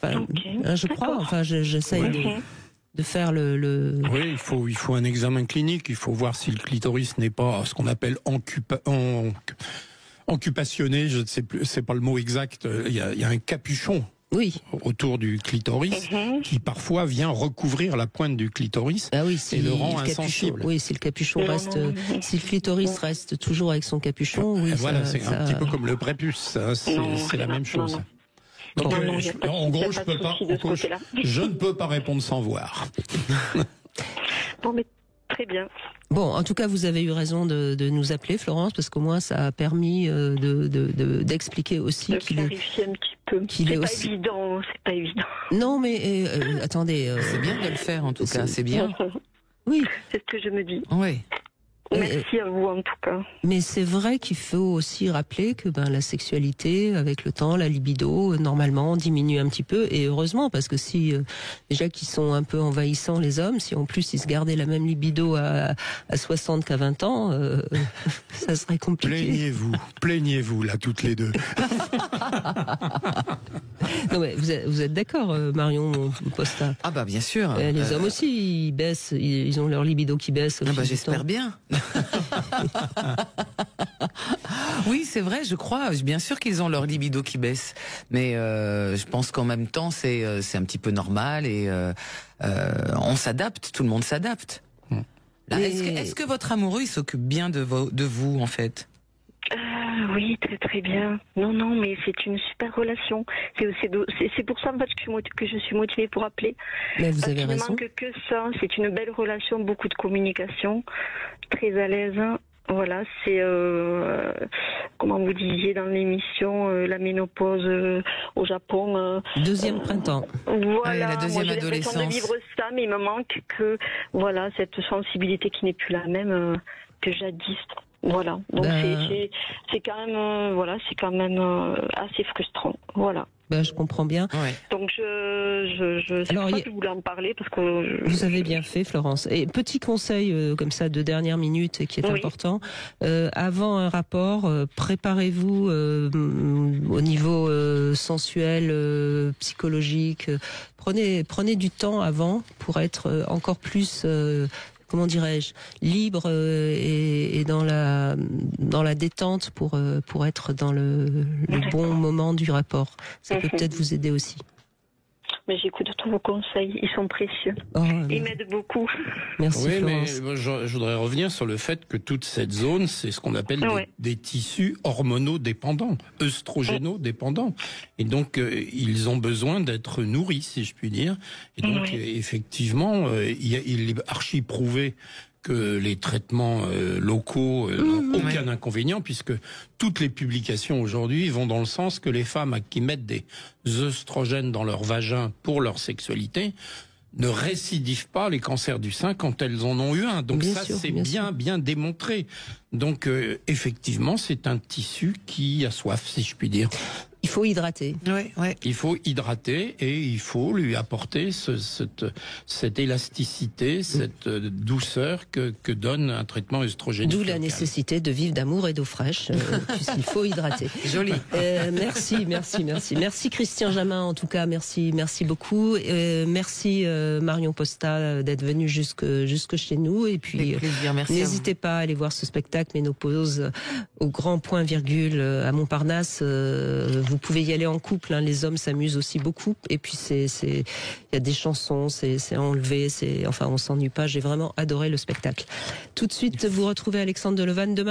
[SPEAKER 2] Je crois. Enfin, j'essaye de faire le.
[SPEAKER 3] Oui, il faut un examen clinique. Il faut voir si le clitoris n'est pas ce qu'on appelle occupationné. Je ne sais plus, c'est pas le mot exact. Il y a un capuchon.
[SPEAKER 2] Oui.
[SPEAKER 3] Autour du clitoris, qui parfois vient recouvrir la pointe du clitoris et le rend insensible.
[SPEAKER 2] Oui, si le capuchon si le clitoris reste toujours avec son capuchon,
[SPEAKER 3] voilà, c'est un petit peu comme le prépuce, c'est la même chose. Donc, en gros, je ne peux pas répondre sans voir.
[SPEAKER 14] Bon, mais très bien.
[SPEAKER 2] Bon, en tout cas, vous avez eu raison de nous appeler, Florence, parce qu'au moins ça a permis d'expliquer aussi
[SPEAKER 14] qu'il est... clarifier un petit peu. C'est pas évident.
[SPEAKER 2] Non, mais attendez.
[SPEAKER 11] C'est bien de le faire, en tout cas, c'est bien.
[SPEAKER 2] Oui.
[SPEAKER 14] C'est ce que je me dis.
[SPEAKER 11] Oui.
[SPEAKER 14] Merci à vous en tout cas.
[SPEAKER 2] Mais c'est vrai qu'il faut aussi rappeler que la sexualité, avec le temps, la libido, normalement, diminue un petit peu. Et heureusement, parce que si, déjà qu'ils sont un peu envahissants les hommes, si en plus ils se gardaient la même libido à 60 qu'à 20 ans, ça serait compliqué.
[SPEAKER 3] Plaignez-vous là, toutes les deux.
[SPEAKER 2] Non, mais vous êtes d'accord, Marion Posta?
[SPEAKER 11] Ah bah bien sûr.
[SPEAKER 2] Les hommes aussi, ils baissent, ils ont leur libido qui baisse.
[SPEAKER 11] J'espère bien. Oui, c'est vrai, je crois. Bien sûr qu'ils ont leur libido qui baisse, mais je pense qu'en même temps, c'est un petit peu normal et on s'adapte. Tout le monde s'adapte. Est-ce que votre amoureux il s'occupe bien de vous en fait?
[SPEAKER 14] Oui, très très bien. Non, mais c'est une super relation. C'est pour ça en fait que je suis motivée pour appeler.
[SPEAKER 2] Mais vous avez raison.
[SPEAKER 14] Il ne manque que ça. C'est une belle relation, beaucoup de communication, très à l'aise. Voilà, c'est comment vous disiez dans l'émission, la ménopause au Japon.
[SPEAKER 2] Deuxième printemps.
[SPEAKER 14] Voilà,
[SPEAKER 11] la deuxième adolescence.
[SPEAKER 14] J'ai l'impression de vivre ça, mais il me manque que cette sensibilité qui n'est plus la même que jadis. Voilà, donc c'est quand même assez frustrant. Voilà.
[SPEAKER 2] Je comprends bien.
[SPEAKER 14] Ouais. Donc je sais pas si je voulais en parler parce que
[SPEAKER 2] vous avez bien fait, Florence. Et petit conseil comme ça de dernière minute qui est important. Avant un rapport, préparez-vous au niveau sensuel, psychologique. Prenez du temps avant pour être encore plus comment dirais-je, libre et dans la détente pour être dans le bon moment du rapport. Ça peut peut-être vous aider aussi.
[SPEAKER 14] Mais j'écoute tous vos conseils, ils sont précieux. Ils m'aident beaucoup.
[SPEAKER 2] Merci,
[SPEAKER 3] oui,
[SPEAKER 2] Florence.
[SPEAKER 3] mais je voudrais revenir sur le fait que toute cette zone, c'est ce qu'on appelle des tissus hormonodépendants, œstrogénodépendants. Et donc, ils ont besoin d'être nourris, si je puis dire. Et donc, effectivement, il est archi prouvé que les traitements locaux n'ont aucun inconvénient, puisque toutes les publications aujourd'hui vont dans le sens que les femmes qui mettent des œstrogènes dans leur vagin pour leur sexualité ne récidivent pas les cancers du sein quand elles en ont eu un. Donc c'est bien démontré. Donc effectivement, c'est un tissu qui a soif, si je puis dire.
[SPEAKER 2] Il faut hydrater.
[SPEAKER 3] Il faut hydrater et il faut lui apporter cette élasticité, cette douceur que donne un traitement œstrogénique.
[SPEAKER 2] D'où la nécessité de vivre d'amour et d'eau fraîche, puisqu'il faut hydrater.
[SPEAKER 11] Joli.
[SPEAKER 2] Merci Christian Jamin, en tout cas, merci beaucoup. Merci Marion Posta d'être venue jusque chez nous. Et puis n'hésitez pas à aller voir ce spectacle Ménopause au Grand Point Virgule à Montparnasse. Vous pouvez y aller en couple, les hommes s'amusent aussi beaucoup. Et puis il y a des chansons, c'est enlevé, on s'ennuie pas. J'ai vraiment adoré le spectacle. Tout de suite, vous retrouvez Alexandre Delevanne demain.